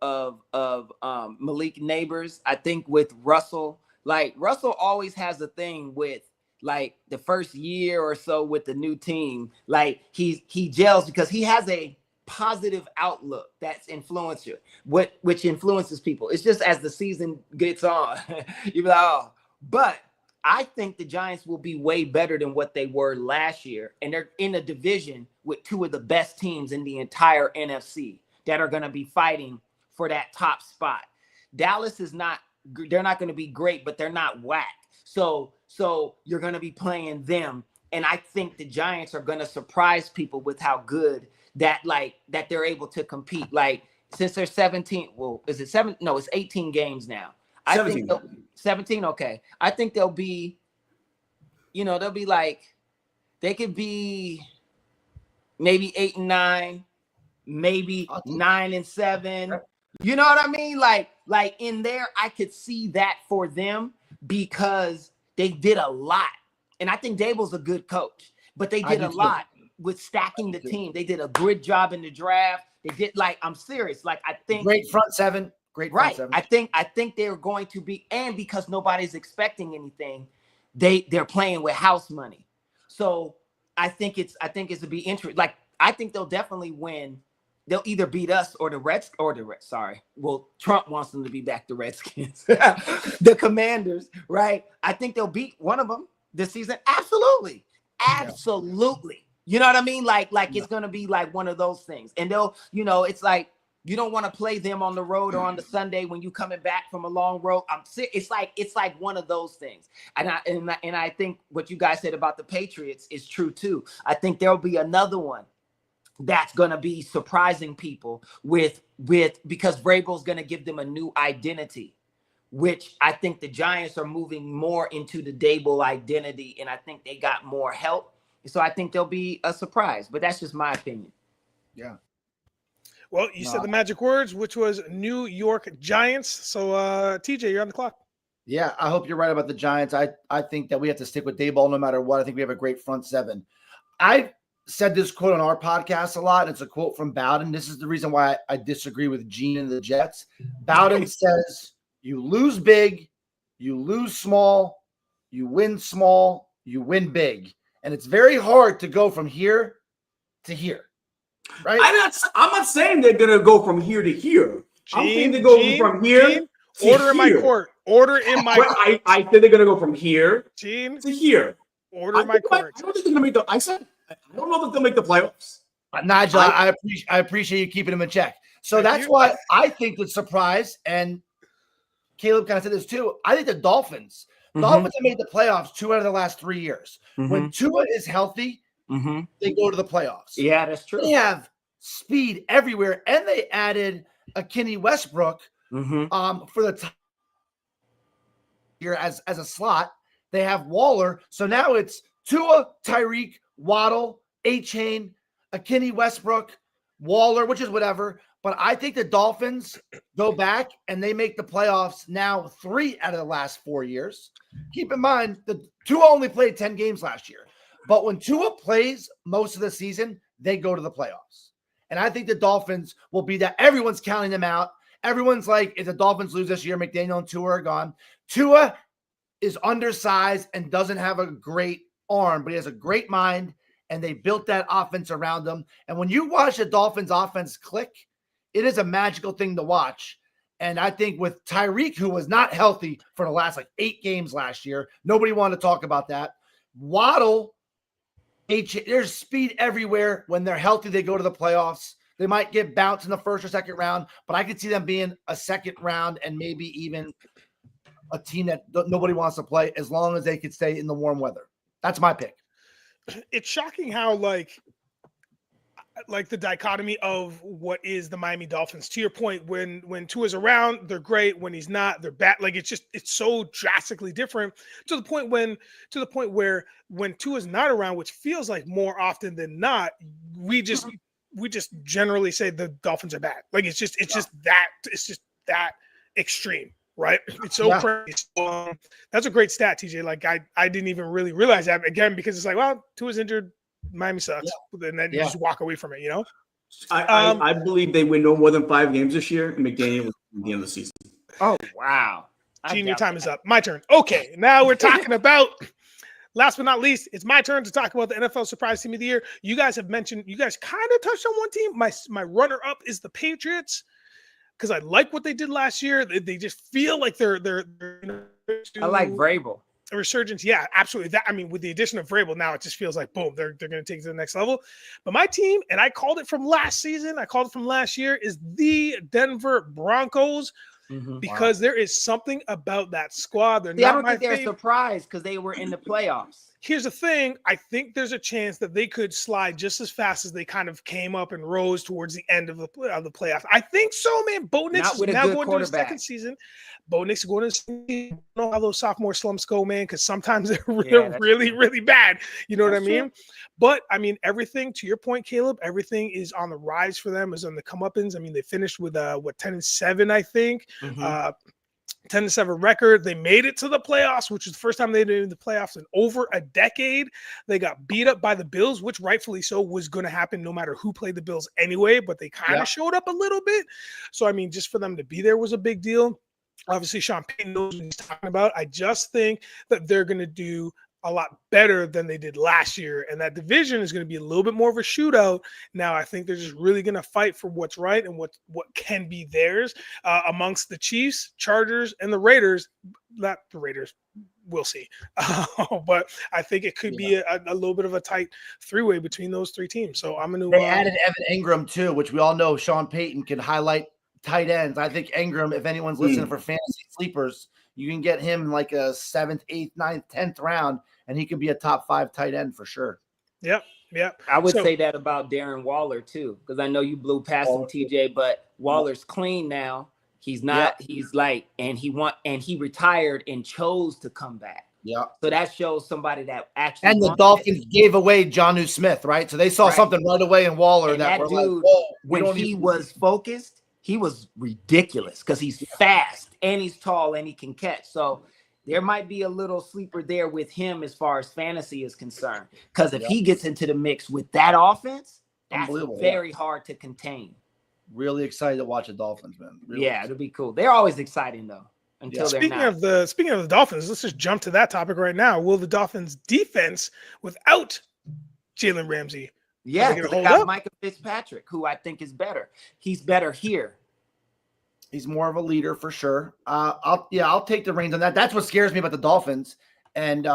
Speaker 3: Malik Neighbors. I think with Russell, like Russell always has a thing with. Like the first year or so with the new team, like he gels because he has a positive outlook that's influential, which influences people. It's just as the season gets on, you're like, oh. But I think the Giants will be way better than what they were last year, and they're in a division with 2 of the best teams in the entire NFC that are going to be fighting for that top spot. Dallas is not; they're not going to be great, but they're not whack. So you're going to be playing them. And I think the Giants are going to surprise people with how good that they're able to compete. Like since they're 17, well, is it 7? No, it's 18 games now.
Speaker 2: 17.
Speaker 3: 17. Okay. I think they'll be, they'll be like, they could be maybe 8-9, maybe 9-7. You know what I mean? Like in there, I could see that for them because they did a lot. And I think Daboll's a good coach, but they did a lot with stacking the team. They did a good job in the draft. They did I'm serious. Like I think
Speaker 4: great front seven. Great front seven.
Speaker 3: I think they're going to be, and because nobody's expecting anything, they're playing with house money. So I think it's to be interesting. Like I think they'll definitely win. They'll either beat us or the Reds. Sorry. Well, Trump wants them to be back the Redskins, the Commanders, right? I think they'll beat one of them this season. Absolutely. You know what I mean? Like it's gonna be like one of those things. And they'll, it's like you don't want to play them on the road or on the Sunday when you coming back from a long road. It's like one of those things. And I think what you guys said about the Patriots is true too. I think there'll be another one that's gonna be surprising people with because Vrabel's gonna give them a new identity, which I think the Giants are moving more into the Dable identity, and I think they got more help. So I think there'll be a surprise, but that's just my opinion.
Speaker 4: Yeah.
Speaker 1: Well, you said the magic words, which was New York Giants. So, TJ, you're on the clock.
Speaker 4: Yeah, I hope you're right about the Giants. I think that we have to stick with Daboll no matter what. I think we have a great front seven. I said this quote on our podcast a lot, and it's a quote from Bowden. This is the reason why I disagree with Gene and the Jets. Bowden says, you lose big, you lose small, you win small, you win big. And it's very hard to go from here to here, right?
Speaker 2: I'm not saying they're gonna go from here to here. I'm saying they go from here to
Speaker 1: order in my
Speaker 2: here.
Speaker 1: court. Order in my court.
Speaker 2: I said they're gonna go from here
Speaker 1: to
Speaker 2: here.
Speaker 1: Order in my court.
Speaker 2: I don't think they're gonna make I don't know if they'll make the playoffs.
Speaker 4: Nigel, I appreciate you keeping them in check. So that's why I think the surprise, and Caleb kind of said this too. I think the Dolphins have made the playoffs 2 out of the last 3 years. When Tua is healthy, they go to the playoffs.
Speaker 3: Yeah, that's true.
Speaker 4: They have speed everywhere, and they added a Kenny Westbrook for the top here as a slot. They have Waller, so now it's Tua, Tyreek, Waddle, A-Chain, a Kenny Westbrook, Waller, which is whatever. But I think the Dolphins go back and they make the playoffs now 3 out of the last 4 years. Keep in mind, the Tua only played 10 games last year. But when Tua plays most of the season, they go to the playoffs. And I think the Dolphins will be that. Everyone's counting them out. Everyone's like, if the Dolphins lose this year, McDaniel and Tua are gone. Tua is undersized and doesn't have a great arm, but he has a great mind, and they built that offense around him. And when you watch the Dolphins offense click, it is a magical thing to watch. And I think with Tyreek, who was not healthy for the last 8 games last year, nobody wanted to talk about that. Waddle, there's speed everywhere. When they're healthy, they go to the playoffs. They might get bounced in the first or second round, but I could see them being a second round and maybe even a team that nobody wants to play as long as they could stay in the warm weather. That's my pick.
Speaker 1: It's shocking how like the dichotomy of what is the Miami Dolphins. To your point, when Tua's around, they're great. When he's not, they're bad. Like it's so drastically different to the point where when Tua's not around, which feels like more often than not, we just generally say the Dolphins are bad. Like it's just that extreme, right? It's so crazy. That's a great stat, TJ. Like I didn't even really realize that again, because it's like, well, Tua's injured, Miami sucks, and then you just walk away from it,
Speaker 2: I believe they win no more than 5 games this year, and McDaniel was at the end of the season.
Speaker 3: Oh, wow.
Speaker 1: Gene, your time is up. My turn. Okay, now we're talking about, last but not least, it's my turn to talk about the NFL Surprise Team of the Year. You guys kind of touched on one team. My runner-up is the Patriots, because I like what they did last year. They just feel like they're
Speaker 3: I like Vrabel.
Speaker 1: A resurgence, yeah, absolutely. With the addition of Vrabel, now it just feels like boom, they're going to take it to the next level. But my team, and I called it from last season, I called it from last year, is the Denver Broncos, because there is something about that squad. I don't think they're
Speaker 3: surprised because they were in the playoffs.
Speaker 1: Here's the thing. I think there's a chance that they could slide just as fast as they kind of came up and rose towards the end of the playoffs. I think so, man. Bo Nix is now going to his second season. Bo Nix is going to I don't know how those sophomore slumps go, man, because sometimes they're really, really bad. You know what I mean? True. But, everything, to your point, Caleb, everything is on the rise for them, is on the comeuppance. They finished with, 10-7, I think. 10-7 record. They made it to the playoffs, which is the first time they did the playoffs in over a decade. They got beat up by the Bills, which rightfully so was going to happen no matter who played the Bills anyway, but they kind of showed up a little bit. So, just for them to be there was a big deal. Obviously, Sean Payton knows what he's talking about. I just think that they're going to do a lot better than they did last year, and that division is going to be a little bit more of a shootout. Now, I think they're just really going to fight for what's right and what can be theirs amongst the Chiefs, Chargers, and the Raiders. Not the Raiders. we'll see. But I think it could be a little bit of a tight three-way between those three teams. So I'm going to.
Speaker 4: They added Evan Ingram too, which we all know Sean Payton can highlight tight ends. I think Ingram, if anyone's listening for fantasy sleepers, you can get him in like a 7th, 8th, 9th, 10th round, and he could be a top 5 tight end for sure.
Speaker 1: Yep.
Speaker 3: I would say that about Darren Waller too, because I know you blew past him, TJ, but Waller's clean now. He's not. He's like, and he retired and chose to come back.
Speaker 4: Yeah.
Speaker 3: So that shows somebody that actually.
Speaker 4: And the Dolphins gave away Jonnu Smith, right? So they saw something right away in Waller
Speaker 3: and
Speaker 4: that
Speaker 3: dude,
Speaker 4: like, whoa,
Speaker 3: when he was focused, he was ridiculous because he's fast and he's tall and he can catch. So there might be a little sleeper there with him as far as fantasy is concerned. Because if he gets into the mix with that offense, that's very hard to contain.
Speaker 4: Really excited to watch the Dolphins, man. Really
Speaker 3: it'll be cool. They're always exciting though. Until they're not.
Speaker 1: Speaking of the Dolphins, let's just jump to that topic right now. Will the Dolphins defense without Jalen Ramsey?
Speaker 3: Yeah, they got Micah Fitzpatrick, who I think is better. He's better here.
Speaker 4: He's more of a leader for sure. I'll take the reins on that. That's what scares me about the Dolphins. And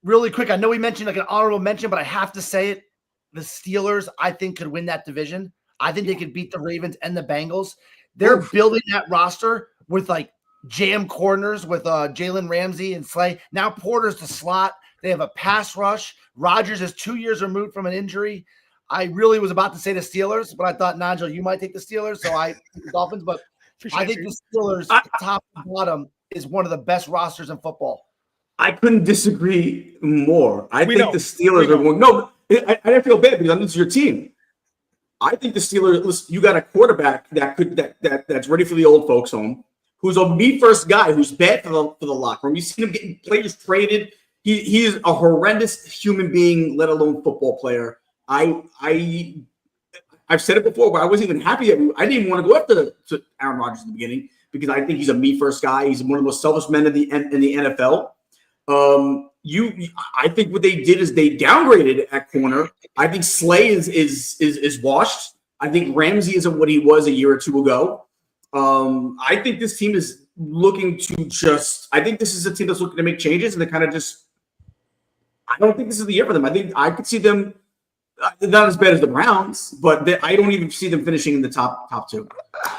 Speaker 4: really quick, I know we mentioned like an honorable mention, but I have to say it. The Steelers, I think, could win that division. I think they could beat the Ravens and the Bengals. They're building that roster with like jam corners with Jalen Ramsey and Slay. Now Porter's the slot. They have a pass rush. Rodgers is 2 years removed from an injury. I really was about to say the Steelers, but I thought, Nigel, you might take the Steelers. So I took the Dolphins, but I think the Steelers, top to bottom, is one of the best rosters in football.
Speaker 2: I couldn't disagree more. I think the Steelers are going. No, I feel bad because this is your team. I think the Steelers. Listen, you got a quarterback that's ready for the old folks' home, who's a me-first guy, who's bad for the locker room. You've seen him getting players traded. He's a horrendous human being, let alone football player. I've said it before, but I wasn't even happy. I didn't even want to go after Aaron Rodgers in the beginning because I think he's a me-first guy. He's one of the most selfish men in the NFL. I think what they did is they downgraded at corner. I think Slay is washed. I think Ramsey isn't what he was a year or two ago. I think this team is looking to I think this is a team that's looking to make changes, and they kind of just. I don't think this is the year for them. I think I could see them. Not as bad as the Browns, but I don't even see them finishing in the top two.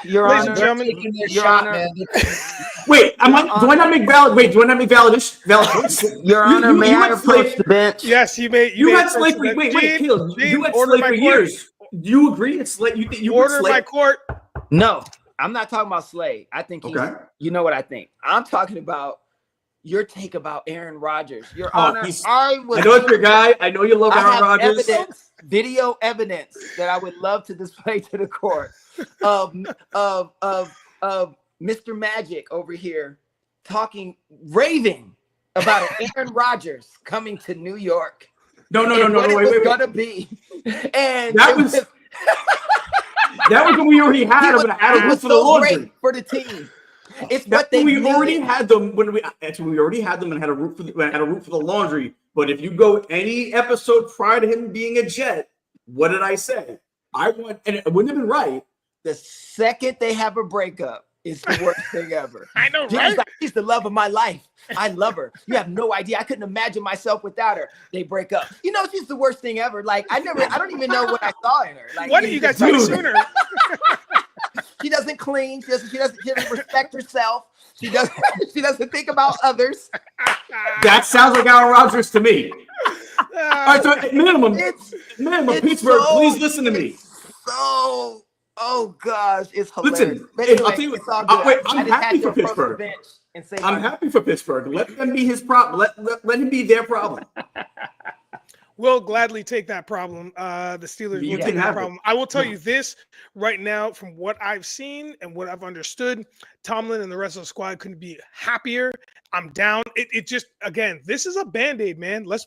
Speaker 3: Your
Speaker 1: Ladies
Speaker 3: Honor,
Speaker 1: and gentlemen,
Speaker 3: Your Honor.
Speaker 2: Wait, do I not make valid? Wait, do I not make valid points?
Speaker 3: Your Honor, may I approach the bench?
Speaker 1: Yes, you may.
Speaker 2: You had Slay for Caleb. You had Slay for years. Do you agree? It's Slay. You think you
Speaker 1: order my court?
Speaker 3: No, I'm not talking about Slay. I think he's. Okay. You know what I think? I'm talking about. Your take about Aaron Rodgers. Your Honor, I
Speaker 2: know it's your guy. I know you love Aaron Rodgers.
Speaker 3: Video evidence that I would love to display to the court of Mr. Magic over here raving about Aaron Rodgers coming to New York.
Speaker 2: No, wait.
Speaker 3: Gonna be, and
Speaker 2: that was when we already had him and had a roof for the laundry
Speaker 3: for the team. It's
Speaker 2: That's what we already had them when we already had them and had a roof for the laundry. But if you go any episode prior to him being a Jet, what did I say? And it wouldn't have been right.
Speaker 3: The second they have a breakup, it's the worst thing ever.
Speaker 1: I know, right?
Speaker 3: She's the love of my life. I love her. You have no idea. I couldn't imagine myself without her. They break up. You know, she's the worst thing ever. Like I don't even know what I saw in her. Like,
Speaker 1: why didn't you guys tell me sooner?
Speaker 3: She doesn't clean. She doesn't respect herself. She doesn't think about others.
Speaker 2: That sounds like Aaron Rodgers to me. All right, so minimum, Pittsburgh, please listen to me.
Speaker 3: Oh gosh, it's hilarious.
Speaker 2: Listen, anyway, I'll tell you what. I'm happy for Pittsburgh. I'm happy for Pittsburgh. Let them be his problem. Let him be their problem.
Speaker 1: We'll gladly take that problem. The Steelers will take that problem. I will tell you this right now, from what I've seen and what I've understood, Tomlin and the rest of the squad couldn't be happier. I'm down. It just, again, this is a Band-Aid, man. Let's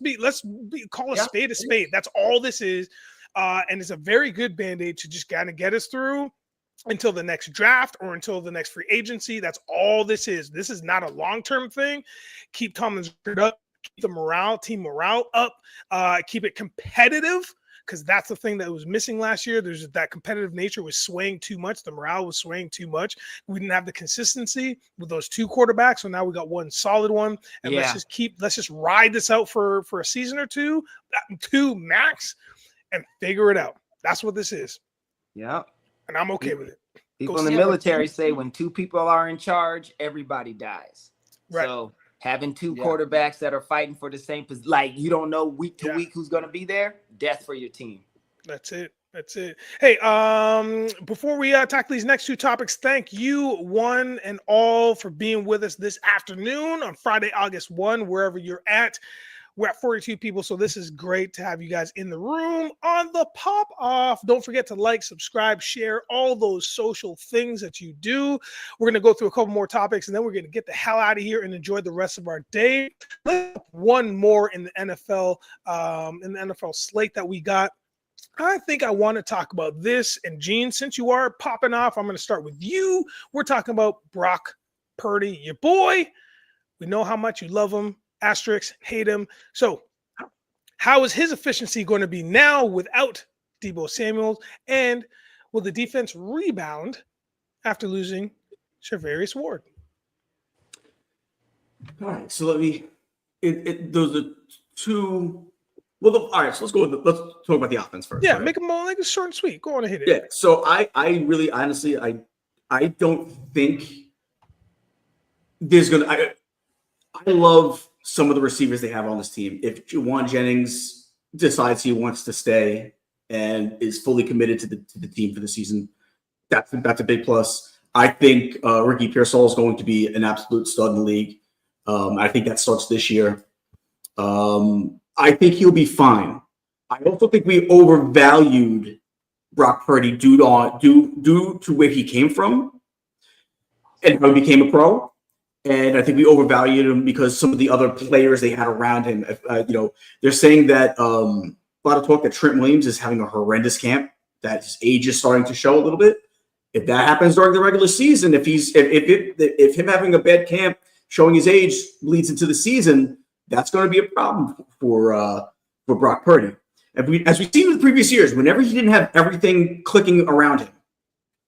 Speaker 1: call a spade a spade. That's all this is. And it's a very good Band-Aid to just kind of get us through until the next draft or until the next free agency. That's all this is. This is not a long-term thing. Keep Tomlin's up. Keep the team morale up, keep it competitive because that's the thing that was missing last year. There's that competitive nature was swaying too much. The morale was swaying too much. We didn't have the consistency with those two quarterbacks. So now we got one solid one. And let's just ride this out for a season or two max, and figure it out. That's what this is.
Speaker 3: Yeah.
Speaker 1: And I'm okay with it.
Speaker 3: People in the military say when two people are in charge, everybody dies. Right. So having two quarterbacks that are fighting for the same position, like you don't know week to week who's going to be there, death for your team.
Speaker 1: That's it. Hey, before we tackle these next two topics, thank you one and all for being with us this afternoon on Friday, August 1, wherever you're at. We're at 42 people, so this is great to have you guys in the room on the pop off. Don't forget to like, subscribe, share, all those social things that you do. We're going to go through a couple more topics, and then we're going to get the hell out of here and enjoy the rest of our day. Let's one more in the NFL slate that we got. I think I want to talk about this. And Gene, since you are popping off, I'm going to start with you. We're talking about Brock Purdy, your boy. We know how much you love him. Asterisks, hate him. So how is his efficiency going to be now without Deebo Samuel? And will the defense rebound after losing Charvarius Ward?
Speaker 2: All right. So those are two. Well, all right. So let's talk about the offense first.
Speaker 1: Yeah,
Speaker 2: right?
Speaker 1: make them all like a short and sweet. Go on and hit it.
Speaker 2: Yeah. So I really honestly I don't think there's gonna. I love some of the receivers they have on this team. If Juwan Jennings decides he wants to stay and is fully committed to the team for the season, that's a big plus. I think Ricky Pearsall is going to be an absolute stud in the league. I think that starts this year. I think he'll be fine. I also think we overvalued Brock Purdy due to where he came from and how he became a pro. And I think we overvalued him because some of the other players they had around him. They're saying that a lot of talk that Trent Williams is having a horrendous camp, that his age is starting to show a little bit. If that happens during the regular season, if him having a bad camp showing his age leads into the season, that's going to be a problem for Brock Purdy. As we've seen in the previous years, whenever he didn't have everything clicking around him,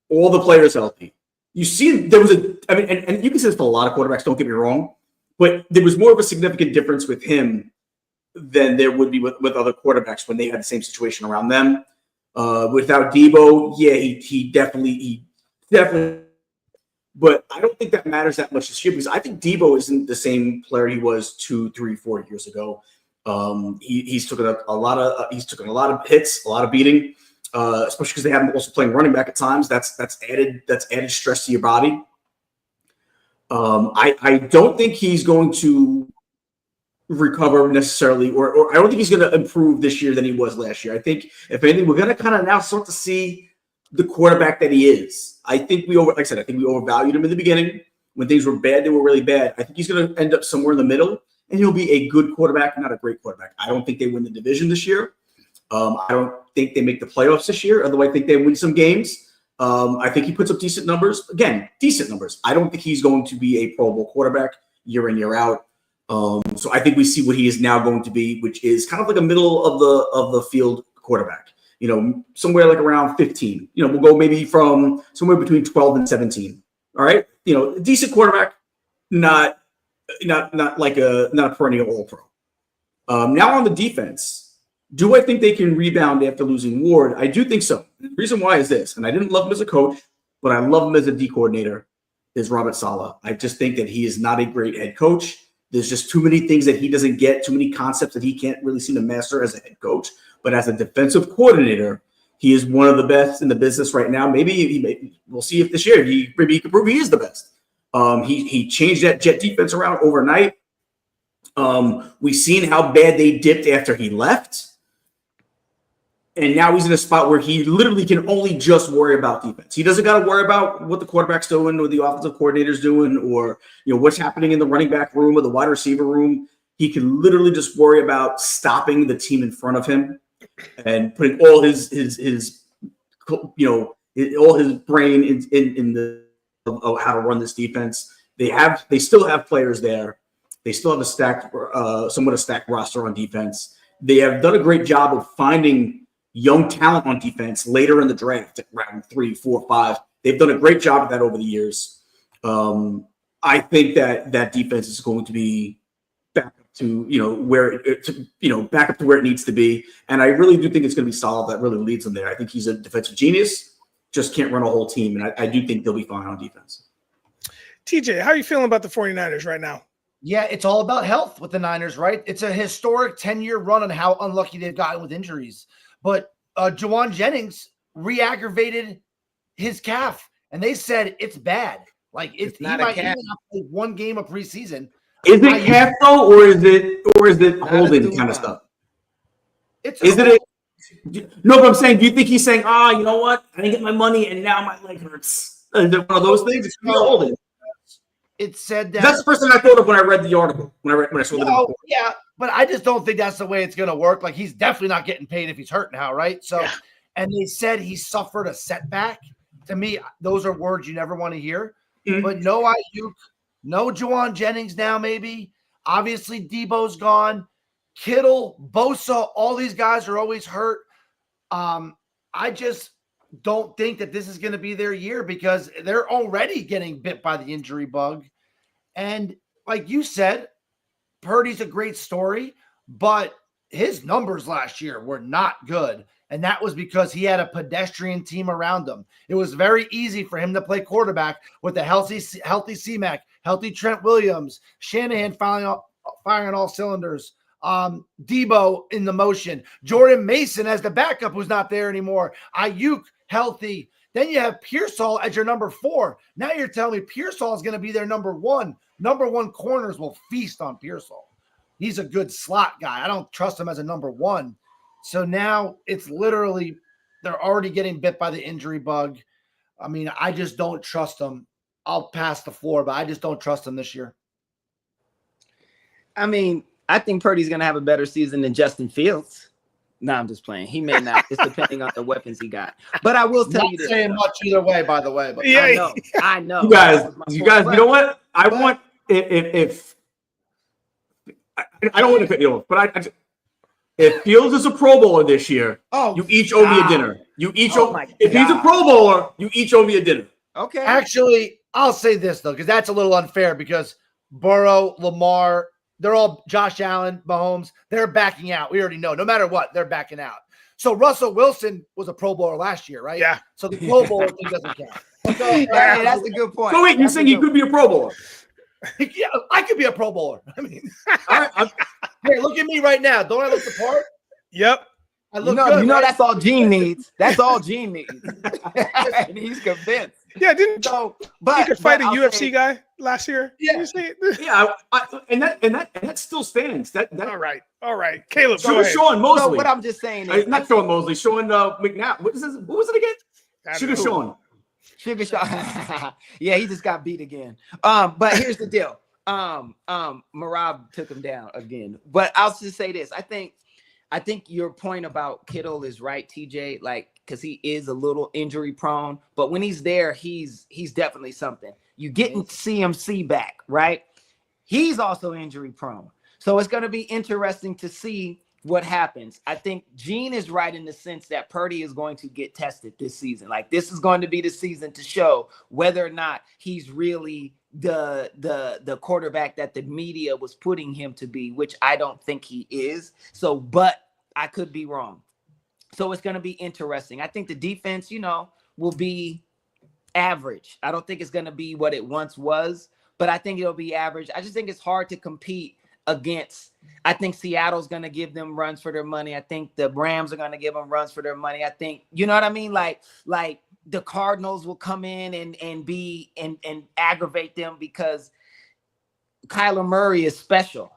Speaker 2: all the players healthy. You see, there was and you can say this for a lot of quarterbacks, don't get me wrong, but there was more of a significant difference with him than there would be with other quarterbacks when they had the same situation around them. Without Deebo, he definitely, but I don't think that matters that much this year because I think Deebo isn't the same player he was 2, 3, 4 years ago. He's taken a lot of hits, a lot of beating. Especially because they have him also playing running back at times. That's added stress to your body. I don't think he's going to recover necessarily, or I don't think he's going to improve this year than he was last year. I think if anything, we're going to kind of now start to see the quarterback that he is. I think we overvalued him in the beginning. When things were bad, they were really bad. I think he's going to end up somewhere in the middle, and he'll be a good quarterback, not a great quarterback. I don't think they win the division this year. I don't think they make the playoffs this year, although I think they win some games. I think he puts up decent numbers. Again, decent numbers. I don't think he's going to be a Pro Bowl quarterback year in, year out. So I think we see what he is now going to be, which is kind of like a middle of the field quarterback. Somewhere like around 15. We'll go maybe from somewhere between 12 and 17. All right. A decent quarterback, not a perennial All-Pro. Now on the defense. Do I think they can rebound after losing Ward? I do think so. The reason why is this, and I didn't love him as a coach, but I love him as a D coordinator, is Robert Saleh. I just think that he is not a great head coach. There's just too many things that he doesn't get, too many concepts that he can't really seem to master as a head coach. But as a defensive coordinator, he is one of the best in the business right now. We'll see if this year he can prove he is the best. He changed that Jet defense around overnight. We've seen how bad they dipped after he left. And now he's in a spot where he literally can only just worry about defense. He doesn't got to worry about what the quarterback's doing or the offensive coordinator's doing or what's happening in the running back room or the wide receiver room. He can literally just worry about stopping the team in front of him and putting all his all his brain in the of how to run this defense. They still have players there. They still have somewhat a stacked roster on defense. They have done a great job of finding young talent on defense later in the draft, round 3, 4, 5. They've done a great job of that over the years. I think that defense is going to be back up to back up to where it needs to be, and I really do think it's going to be solid. That really leads them there. I think he's a defensive genius, just can't run a whole team, and I do think they'll be fine on defense.
Speaker 1: TJ, how are you feeling about the 49ers right now?
Speaker 4: Yeah, it's all about health with the Niners, right? It's a historic 10-year run on how unlucky they've gotten with injuries. But Juwan Jennings re-aggravated his calf, and they said it's bad. Like he might even have to play one game of preseason.
Speaker 2: Is it calf though, or is it holding kind of stuff? No, but I'm saying, do you think he's saying, you know what? I didn't get my money, and now my leg hurts? Is it one of those things? It's holding.
Speaker 4: It said that.
Speaker 2: That's the first thing I thought of when I read the article. When I saw the report.
Speaker 4: Yeah, but I just don't think that's the way it's going to work. Like he's definitely not getting paid if he's hurt now, right? So, and they said he suffered a setback. To me, those are words you never want to hear. Mm-hmm. But no Ayuk, no Juwan Jennings now. Maybe obviously Deebo's gone. Kittle, Bosa, all these guys are always hurt. I just don't think that this is going to be their year because they're already getting bit by the injury bug. And like you said, Purdy's a great story, but his numbers last year were not good. And that was because he had a pedestrian team around him. It was very easy for him to play quarterback with a healthy C-Mac, healthy Trent Williams, Shanahan firing on all cylinders, Deebo in the motion, Jordan Mason as the backup who's not there anymore, Ayuk healthy. Then you have Pearsall as your number 4. Now you're telling me Pearsall is going to be their number 1. Number 1 corners will feast on Pearsall. He's a good slot guy. I don't trust him as a number 1. So now it's literally they're already getting bit by the injury bug. I mean, I just don't trust them. I'll pass the floor, but I just don't trust them this year.
Speaker 3: I mean, I think Purdy's going to have a better season than Justin Fields. No, I'm just playing. He may not. It's depending on the weapons he got. But I will tell you this.
Speaker 4: Not saying much either way, by the way. But
Speaker 1: yeah,
Speaker 3: I know.
Speaker 2: You guys, you know what? I want if I don't want to cut you off, but if Fields is a Pro Bowler this year, you each owe me a dinner. You each if he's a Pro Bowler, you each owe me a dinner.
Speaker 3: Okay.
Speaker 4: Actually, I'll say this though, because that's a little unfair because Burrow, Lamar, they're all Josh Allen, Mahomes, they're backing out. We already know. No matter what, they're backing out. So Russell Wilson was a Pro Bowler last year, right?
Speaker 1: Yeah.
Speaker 4: So the Pro Bowler thing doesn't count.
Speaker 3: Hey, that's a good point.
Speaker 2: So wait, you're saying he could be a Pro Bowler?
Speaker 4: Yeah, I could be a Pro Bowler. I mean, hey, look at me right now. Don't I look the part?
Speaker 1: Yep.
Speaker 4: I look good.
Speaker 3: You know that's all Gene needs. That's all Gene needs. And he's convinced.
Speaker 1: Yeah, didn't
Speaker 3: but
Speaker 1: he could fight a UFC guy last year?
Speaker 4: Yeah,
Speaker 2: yeah, and that still stands. That
Speaker 1: all right. Caleb,
Speaker 2: so Sean Mosley.
Speaker 3: So what I'm just saying is
Speaker 2: not Sean Mosley, Sean McNabb. What was it again? Sugar Sean.
Speaker 3: Sugar Sean. Yeah, he just got beat again. But here's the deal. Marab took him down again. But I'll just say this. I think your point about Kittle is right, TJ, like, because he is a little injury prone, but when he's there, he's definitely something. You getting CMC back, right? He's also injury prone. So it's going to be interesting to see what happens. I think Gene is right in the sense that Purdy is going to get tested this season. Like, this is going to be the season to show whether or not he's really the quarterback that the media was putting him to be, which I don't think he is. So, but I could be wrong. So it's going to be interesting. I think the defense, will be average. I don't think it's going to be what it once was, but I think it'll be average. I just think it's hard to compete against. I think Seattle's going to give them runs for their money. I think the Rams are going to give them runs for their money. I think, you know what I mean? Like the Cardinals will come in and aggravate them because Kyler Murray is special.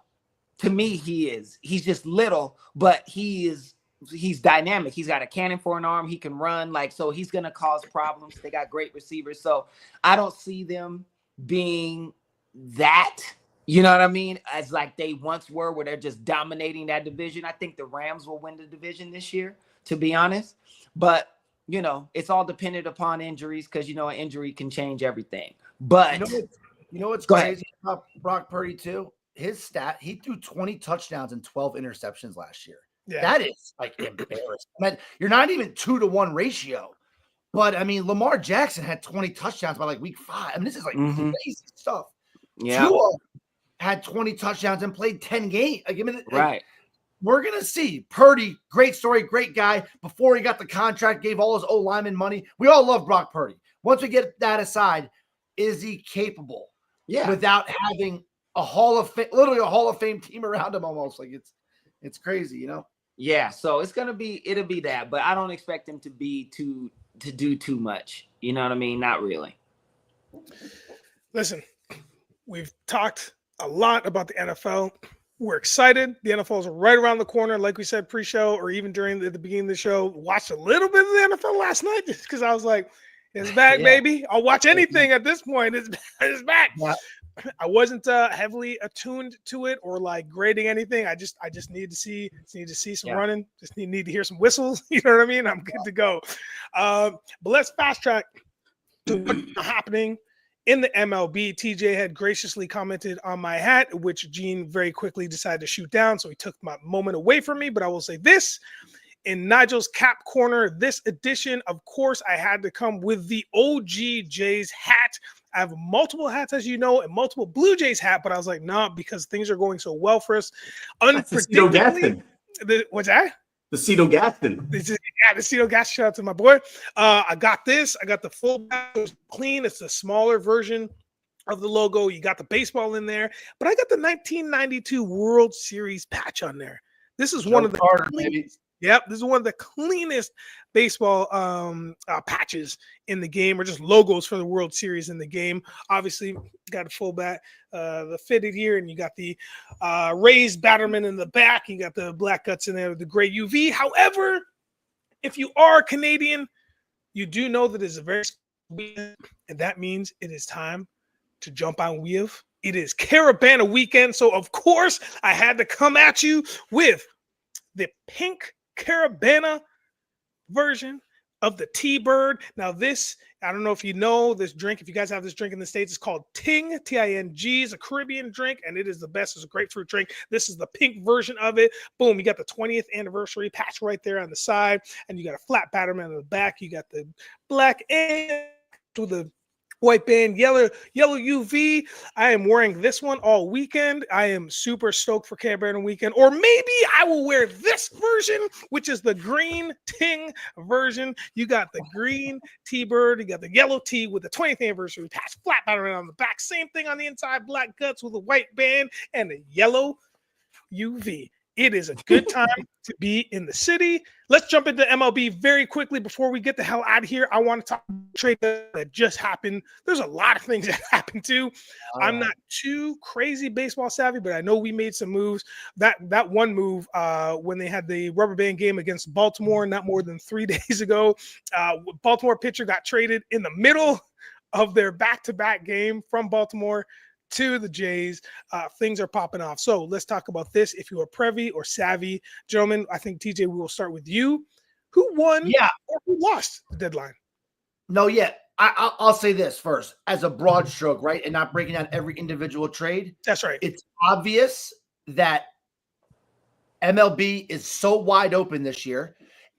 Speaker 3: To me, he is. He's just little, but he's dynamic. He's got a cannon for an arm. He can run. So he's going to cause problems. They got great receivers. So I don't see them being that, you know what I mean, as like they once were, where they're just dominating that division. I think the Rams will win the division this year, to be honest. But, it's all dependent upon injuries because, an injury can change everything. But
Speaker 4: you know what's crazy about Brock Purdy too? His stat, he threw 20 touchdowns and 12 interceptions last year.
Speaker 1: Yeah.
Speaker 4: That is like embarrassing. I mean, you're not even 2-to-1 ratio. But I mean, Lamar Jackson had 20 touchdowns by like week 5. I mean, this is like crazy stuff.
Speaker 3: Yeah.
Speaker 4: Tua had 20 touchdowns and played 10 games. Like, I mean,
Speaker 3: Right.
Speaker 4: We're going to see. Purdy, great story, great guy. Before he got the contract, gave all his O-lineman money. We all love Brock Purdy. Once we get that aside, is he capable?
Speaker 3: Yeah.
Speaker 4: Without having a literally a Hall of Fame team around him almost. Like it's crazy, you know?
Speaker 3: Yeah. So it'll be that, but I don't expect him to do too much. You know what I mean? Not really.
Speaker 1: Listen, we've talked a lot about the NFL. We're excited. The NFL is right around the corner. Like we said pre-show or even during the beginning of the show, watched a little bit of the NFL last night just because I was like, it's back, baby. I'll watch anything at this point. It's back. Yeah. I wasn't heavily attuned to it or like grading anything. I just need to see some running. Just need to hear some whistles. You know what I mean? I'm good to go. But let's fast track to what's happening in the MLB. TJ had graciously commented on my hat, which Gene very quickly decided to shoot down. So he took my moment away from me. But I will say this. In Nigel's Cap Corner, this edition, of course, I had to come with the OG Jays hat. I have multiple hats, as you know, and multiple Blue Jays hat, but I was like, nah, because things are going so well for us. Unpredictably. What's that?
Speaker 2: The Cito Gaston.
Speaker 1: The Cito Gaston. Shout out to my boy. I got this. I got the full back. It's clean. It's the smaller version of the logo. You got the baseball in there, but I got the 1992 World Series patch on there. This is one of the Yep, this is one of the cleanest baseball patches in the game, or just logos for the World Series in the game. Obviously, got a fullback, the fitted here, and you got the raised batterman in the back. You got the black guts in there with the gray UV. However, if you are Canadian, you do know that it's a very weekend, and that means it is time to jump on Weave. It is Carabana weekend, so of course I had to come at you with the pink Carabana version of the T-Bird. Now this, I don't know if you know this drink. If you guys have this drink in the States, it's called Ting, T-I-N-G. It's a Caribbean drink, and it is the best. It's a grapefruit drink. This is the pink version of it. Boom, you got the 20th anniversary patch right there on the side, and you got a flat batterman on the back. You got the black and with the white band, yellow UV. I am wearing this one all weekend. I am super stoked for Carabana weekend. Or maybe I will wear this version, which is the green Ting version. You got the green T-Bird. You got the yellow T with the 20th anniversary patch, flat battery on the back. Same thing on the inside, black guts with a white band and a yellow UV. It is a good time to be in the city. Let's jump into MLB very quickly before we get the hell out of here. I want to talk about the trade that just happened. There's a lot of things that happened too. I'm not too crazy baseball savvy, but I know we made some moves. That one move when they had the rubber band game against Baltimore not more than 3 days ago, Baltimore pitcher got traded in the middle of their back-to-back game from Baltimore to the Jays. Things are popping off. So let's talk about this. If you are privy or savvy, gentlemen, I think TJ, we will start with you. Who won or who lost the deadline?
Speaker 4: No, I'll say this first as a broad stroke, right? And not breaking down every individual trade.
Speaker 1: That's right.
Speaker 4: It's obvious that MLB is so wide open this year.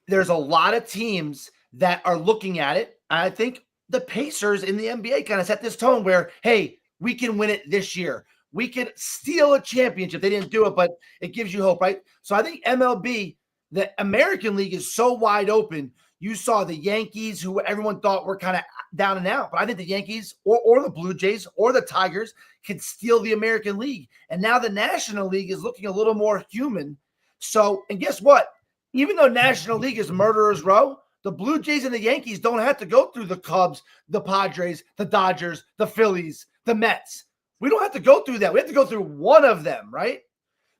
Speaker 4: There's a lot of teams that are looking at it. I think the Pacers in the NBA kind of set this tone where, hey, we can win it this year. We can steal a championship. They didn't do it, but it gives you hope, right? So I think MLB, the American League, is so wide open. You saw the Yankees, who everyone thought were kind of down and out. But I think the Yankees or the Blue Jays or the Tigers could steal the American League. And now the National League is looking a little more human. So, and guess what? Even though National League is murderer's row, the Blue Jays and the Yankees don't have to go through the Cubs, the Padres, the Dodgers, the Phillies, the Mets. We don't have to go through that. We have to go through one of them, right?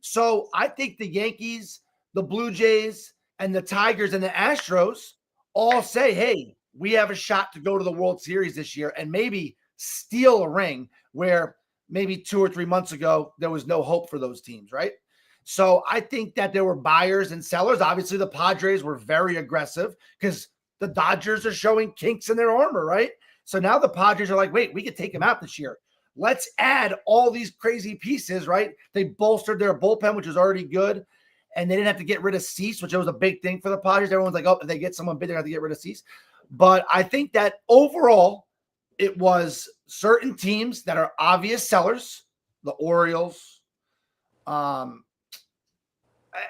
Speaker 4: So I think the Yankees, the Blue Jays, and the Tigers and the Astros all say, hey, we have a shot to go to the World Series this year and maybe steal a ring where maybe 2 or 3 months ago there was no hope for those teams, right? So I think that there were buyers and sellers. Obviously, the Padres were very aggressive because the Dodgers are showing kinks in their armor, right? So now the Padres are like, wait, we could take them out this year. Let's add all these crazy pieces, right? They bolstered their bullpen, which is already good. and they didn't have to get rid of Cease, which was a big thing for the Padres. Everyone's like, oh, if they get someone big, they're going to get rid of Cease. But I think that overall, it was certain teams that are obvious sellers, the Orioles, and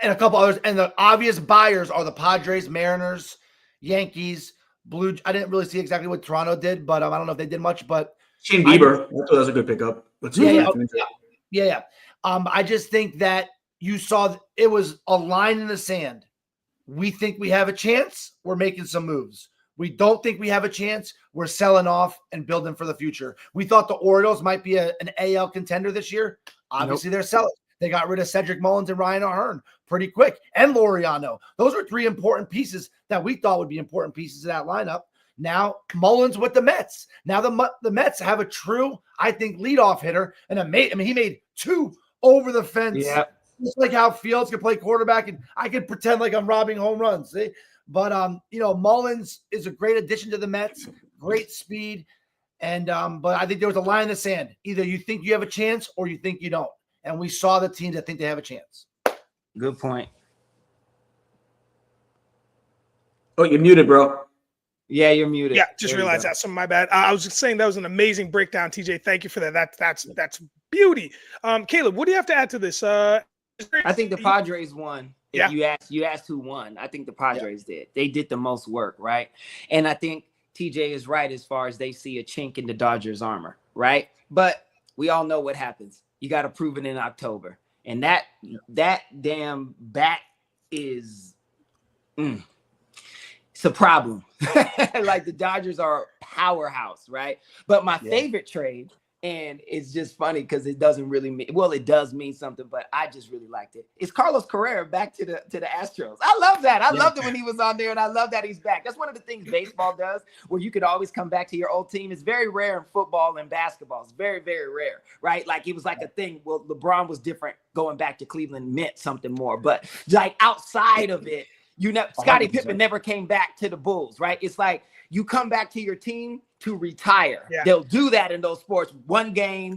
Speaker 4: a couple others. And the obvious buyers are the Padres, Mariners, Yankees, Blue. I didn't really see exactly what Toronto did, but I don't know if they did much. But
Speaker 2: Shane Bieber, that was a good pickup.
Speaker 4: Yeah. I just think that you saw it was a line in the sand. We think we have a chance. We're making some moves. We don't think we have a chance. We're selling off and building for the future. We thought the Orioles might be an AL contender this year. Obviously, They're selling. They got rid of Cedric Mullins and Ryan O'Hearn pretty quick, and Laureano. Those are three important pieces that we thought would be important pieces of that lineup. Now Mullins with the Mets. Now the Mets have a true, I think, leadoff hitter, and he made 2 over the fence.
Speaker 3: Yeah.
Speaker 4: Just like how Fields can play quarterback, and I could pretend like I'm robbing home runs. See? But Mullins is a great addition to the Mets, great speed, and but I think there was a line in the sand. Either you think you have a chance or you think you don't. And we saw the teams that think they have a chance.
Speaker 3: Good point.
Speaker 2: Oh, you're muted, bro.
Speaker 3: Yeah, you're muted.
Speaker 1: Yeah, just realized that. My bad. I was just saying that was an amazing breakdown, TJ. Thank you for that. That's beauty. Caleb, what do you have to add to this?
Speaker 3: I think the Padres won.
Speaker 1: Yeah.
Speaker 3: You asked who won. I think the Padres did. They did the most work, right? And I think TJ is right as far as they see a chink in the Dodgers' armor, right? But we all know what happens. You got to prove it in October. And that damn bat is it's a problem. Like the Dodgers are a powerhouse, right? But my favorite trade, and it's just funny because it doesn't really mean, well, it does mean something, but I just really liked it. It's Carlos Correa back to the Astros. I love that. I loved it when he was on there, and I love that he's back. That's one of the things baseball does, where you could always come back to your old team. It's very rare in football and basketball. It's very, very rare, right? Like it was like a thing. Well, LeBron was different going back to Cleveland, meant something more. But like outside of it, Scottie Pippen never came back to the Bulls, right? It's like you come back to your team to retire. Yeah. They'll do that in those sports. One day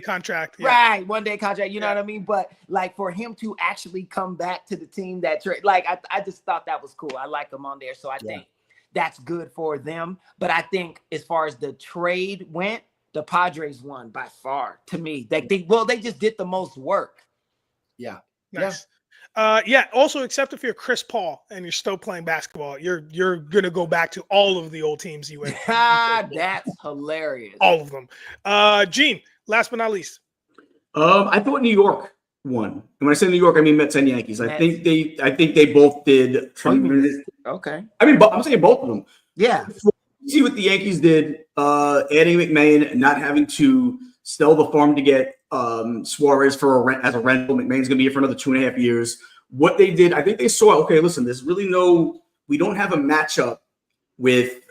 Speaker 1: contract.
Speaker 3: Yeah. Right. 1 day contract. You know what I mean? But like for him to actually come back to the team that I just thought that was cool. I like him on there. So I think that's good for them. But I think as far as the trade went, the Padres won by far to me. They just did the most work.
Speaker 4: Yeah.
Speaker 1: Nice. Also, except if you're Chris Paul and you're still playing basketball, you're gonna go back to all of the old teams you went.
Speaker 3: That's hilarious.
Speaker 1: All of them. Gene, last but not least.
Speaker 2: I thought New York won. And when I say New York, I mean Mets and Yankees. I think they both did tremendous.
Speaker 3: Okay.
Speaker 2: I mean, I'm saying both of them.
Speaker 3: Yeah.
Speaker 2: See what the Yankees did, adding McMahon, not having to sell the farm to get Suarez as a rental. McMahon's going to be here for another 2.5 years. What they did, I think they saw, okay, listen, there's really we don't have a matchup with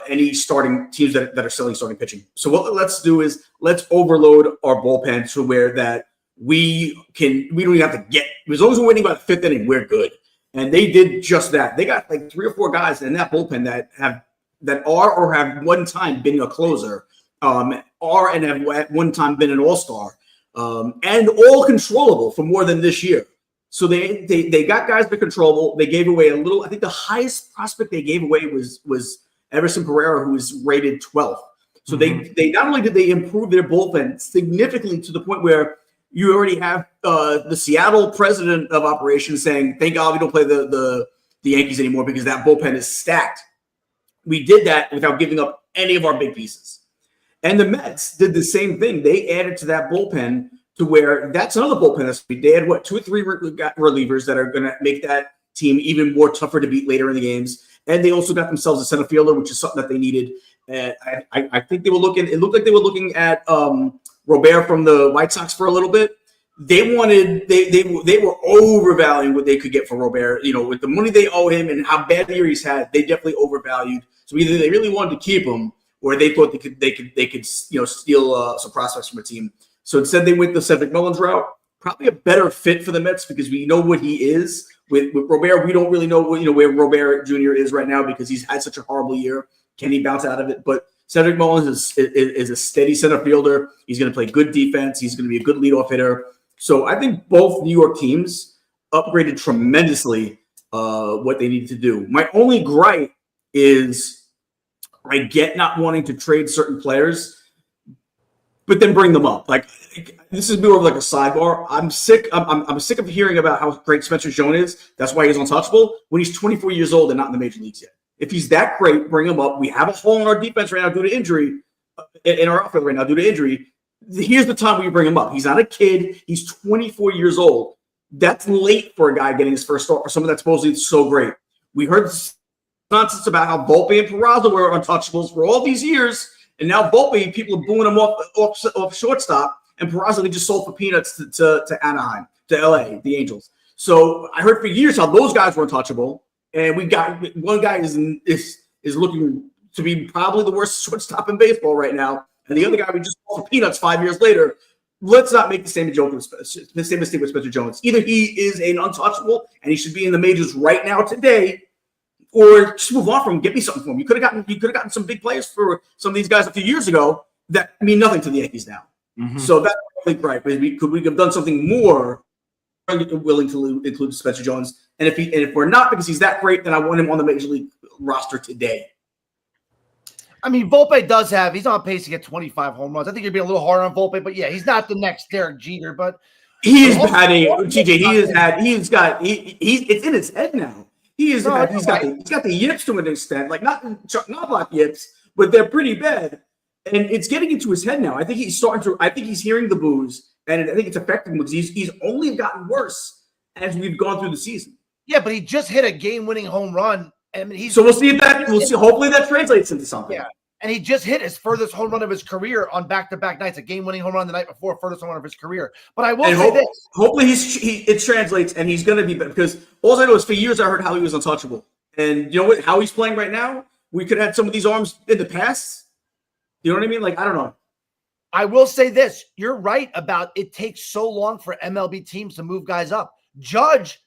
Speaker 2: any starting teams that are selling starting pitching. So what let's do is let's overload our bullpen to where that we don't even have to get, as long as we're winning by the 5th inning, we're good. And they did just that. They got like 3 or 4 guys in that bullpen that are or have one time been a closer, are and have at one time been an all-star, and all controllable for more than this year. So they got guys that are controllable. They gave away a little. I think the highest prospect they gave away was Everson Pereira, who was rated 12th. So they not only did they improve their bullpen significantly to the point where you already have the Seattle president of operations saying, "Thank God we don't play the Yankees anymore because that bullpen is stacked." We did that without giving up any of our big pieces. And the Mets did the same thing. They added to that bullpen to where that's another bullpen. They had 2 or 3 relievers that are going to make that team even more tougher to beat later in the games. And they also got themselves a center fielder, which is something that they needed. I think they were looking. It looked like they were looking at Robert from the White Sox for a little bit. They were overvaluing what they could get for Robert. You know, with the money they owe him and how bad the year he's had, they definitely overvalued. So either they really wanted to keep him, or they thought they could steal some prospects from a team. So instead, they went the Cedric Mullins route. Probably a better fit for the Mets because we know what he is. With Robert, we don't really know where Robert Jr. is right now because he's had such a horrible year. Can he bounce out of it? But Cedric Mullins is a steady center fielder. He's going to play good defense. He's going to be a good leadoff hitter. So I think both New York teams upgraded tremendously what they needed to do. My only gripe is I get not wanting to trade certain players, but then bring them up. Like, this is more of like a sidebar. I'm sick of hearing about how great Spencer Jones is. That's why he's untouchable when he's 24 years old and not in the major leagues yet. If he's that great, bring him up. We have a hole in our defense right now due to injury, in our outfield right now due to injury. Here's the time where you bring him up. He's not a kid. He's 24 years old. That's late for a guy getting his first start for someone that's supposedly so great. We heard nonsense about how Volpe and Peraza were untouchables for all these years. And now Volpe, people are booing him off shortstop, and Peraza they just sold for peanuts to Anaheim, to LA, the Angels. So I heard for years how those guys were untouchable, and we got one guy is looking to be probably the worst shortstop in baseball right now, and the other guy we just sold for peanuts 5 years later. Let's not make the same mistake with Spencer Jones. Either he is an untouchable and he should be in the majors right now today, or just move on from him. Get me something for him. You could have gotten some big players for some of these guys a few years ago that mean nothing to the Yankees now. Mm-hmm. So that's right. Could we have done something more? Willing to include Spencer Jones, and if we're not because he's that great, then I want him on the major league roster today.
Speaker 4: I mean, Volpe he's on pace to get 25 home runs. I think you'd be a little hard on Volpe, but yeah, he's not the next Derek Jeter, but
Speaker 2: he is batting. TJ, it's in his head now. He's got the yips to an extent, like not Knobloch yips, but they're pretty bad. And it's getting into his head now. I think he's hearing the boos, and I think it's affecting him because he's only gotten worse as we've gone through the season.
Speaker 4: Yeah, but he just hit a game-winning home run. I mean,
Speaker 2: we'll see hopefully that translates into something.
Speaker 4: Yeah. And he just hit his furthest home run of his career on back-to-back nights, a game-winning home run the night before, furthest home run of his career. But I will say this.
Speaker 2: Hopefully it translates, and he's going to be better. Because all I know is for years I heard how he was untouchable. And you know what? How he's playing right now, we could have had some of these arms in the past. You know what I mean? Like, I don't know.
Speaker 4: I will say this. You're right about it takes so long for MLB teams to move guys up. Judge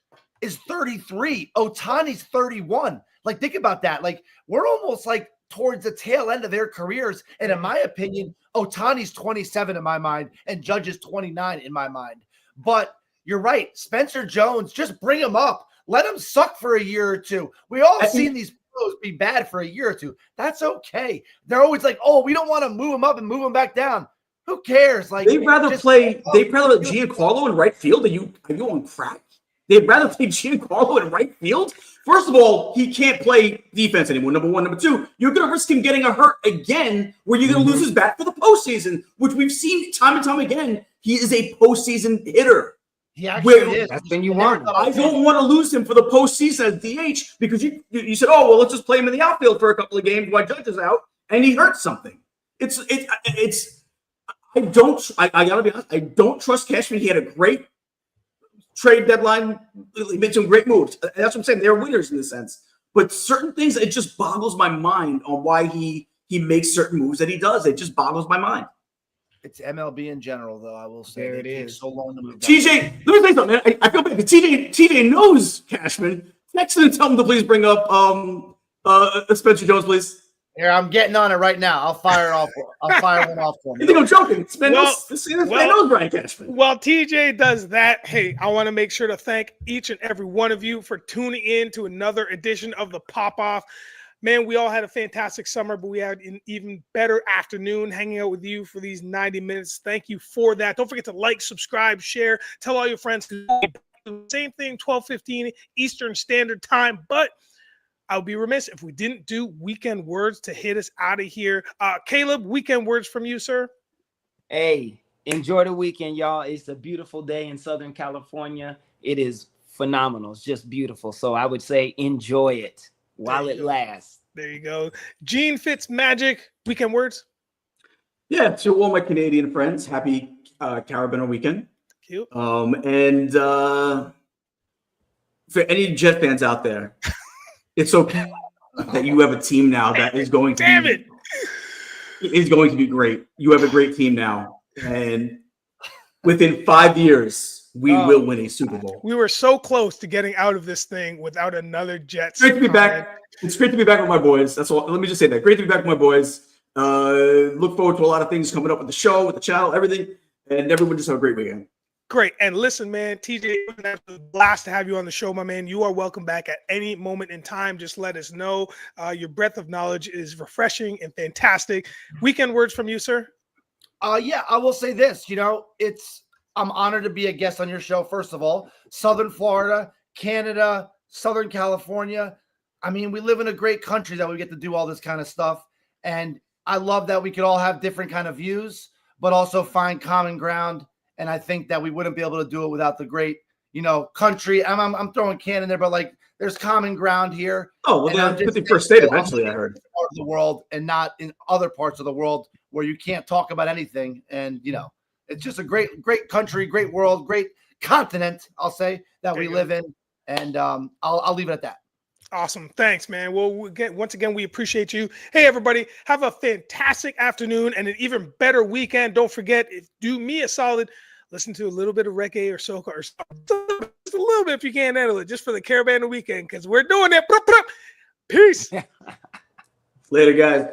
Speaker 4: is 33. Ohtani's 31. Like, think about that. Like, we're almost like towards the tail end of their careers. And in my opinion, Ohtani's 27 in my mind and Judge is 29 in my mind. But you're right. Spencer Jones, just bring him up. Let him suck for a year or two. We all seen these pros be bad for a year or two. That's okay. They're always like, oh, we don't want to move him up and move him back down. Who cares? Like,
Speaker 2: they'd rather play Giancarlo in right field. Are you on crack? They'd rather play Giancarlo in right field. First of all, he can't play defense anymore, number one. Number two, you're going to risk him getting a hurt again where you're going to lose his bat for the postseason, which we've seen time and time again. He is a postseason hitter.
Speaker 4: He actually is.
Speaker 3: That's when you want him.
Speaker 2: I don't want to lose him for the postseason as DH because you said, oh, well, let's just play him in the outfield for a couple of games while Judge is out, and he hurts something. I gotta be honest, I don't trust Cashman. He had a great trade deadline. He made some great moves. That's what I'm saying. They're winners in this sense. But certain things, it just boggles my mind on why he makes certain moves that he does. It just boggles my mind.
Speaker 4: It's MLB in general, though. I will say
Speaker 3: there it is.
Speaker 4: So long to move.
Speaker 2: TJ, let me say something. Man. I feel bad. TJ knows Cashman. Text him and tell him to please bring up Spencer Jones, please.
Speaker 4: Here, I'm getting on it right now. I'll fire it off. I'll fire one off for him.
Speaker 2: You think I'm joking? This man knows Brian Cashman.
Speaker 1: While TJ does that, hey, I want to make sure to thank each and every one of you for tuning in to another edition of the Pop Off. Man, we all had a fantastic summer, but we had an even better afternoon hanging out with you for these 90 minutes. Thank you for that. Don't forget to like, subscribe, share, tell all your friends. Same thing, 12:15 Eastern Standard Time, but I would be remiss if we didn't do weekend words to hit us out of here. Caleb, weekend words from you, sir.
Speaker 3: Hey, enjoy the weekend, y'all. It's a beautiful day in Southern California. It is phenomenal. It's just beautiful. So I would say enjoy it while it lasts.
Speaker 1: There you go. Gene Fitzmagic, weekend words.
Speaker 2: Yeah, to all my Canadian friends, happy Carabiner weekend.
Speaker 1: Cute.
Speaker 2: And for any Jet fans out there, it's okay that you have a team now that is going to is going to be great. You have a great team now, and within 5 years, we will win a Super Bowl.
Speaker 1: We were so close to getting out of this thing without another Jets.
Speaker 2: Great to be back. It's great to be back with my boys. That's all. Let me just say that. Great to be back with my boys. Look forward to a lot of things coming up with the show, with the channel, everything, and everyone just have a great weekend.
Speaker 1: Great. And listen, man, TJ, it was a blast to have you on the show, my man. You are welcome back at any moment in time. Just let us know. Your breadth of knowledge is refreshing and fantastic. Weekend words from you, sir?
Speaker 4: Yeah, I will say this. I'm honored to be a guest on your show, first of all. Southern Florida, Canada, Southern California. I mean, we live in a great country that we get to do all this kind of stuff. And I love that we could all have different kind of views, but also find common ground. And I think that we wouldn't be able to do it without the great, country. I'm throwing Canada in there, but there's common ground here.
Speaker 2: Oh, well, the 51st state eventually, I heard.
Speaker 4: Part of the world and not in other parts of the world where you can't talk about anything. And, it's just a great, great country, great world, great continent, I'll say, that we live in. And I'll leave it at that.
Speaker 1: Awesome. Thanks, man. Well, once again, we appreciate you. Hey, everybody, have a fantastic afternoon and an even better weekend. Don't forget, do me a solid, listen to a little bit of reggae or soca or something. Just a little bit if you can't handle it, just for the Caravan of Weekend, because we're doing it. Peace.
Speaker 2: Later, guys.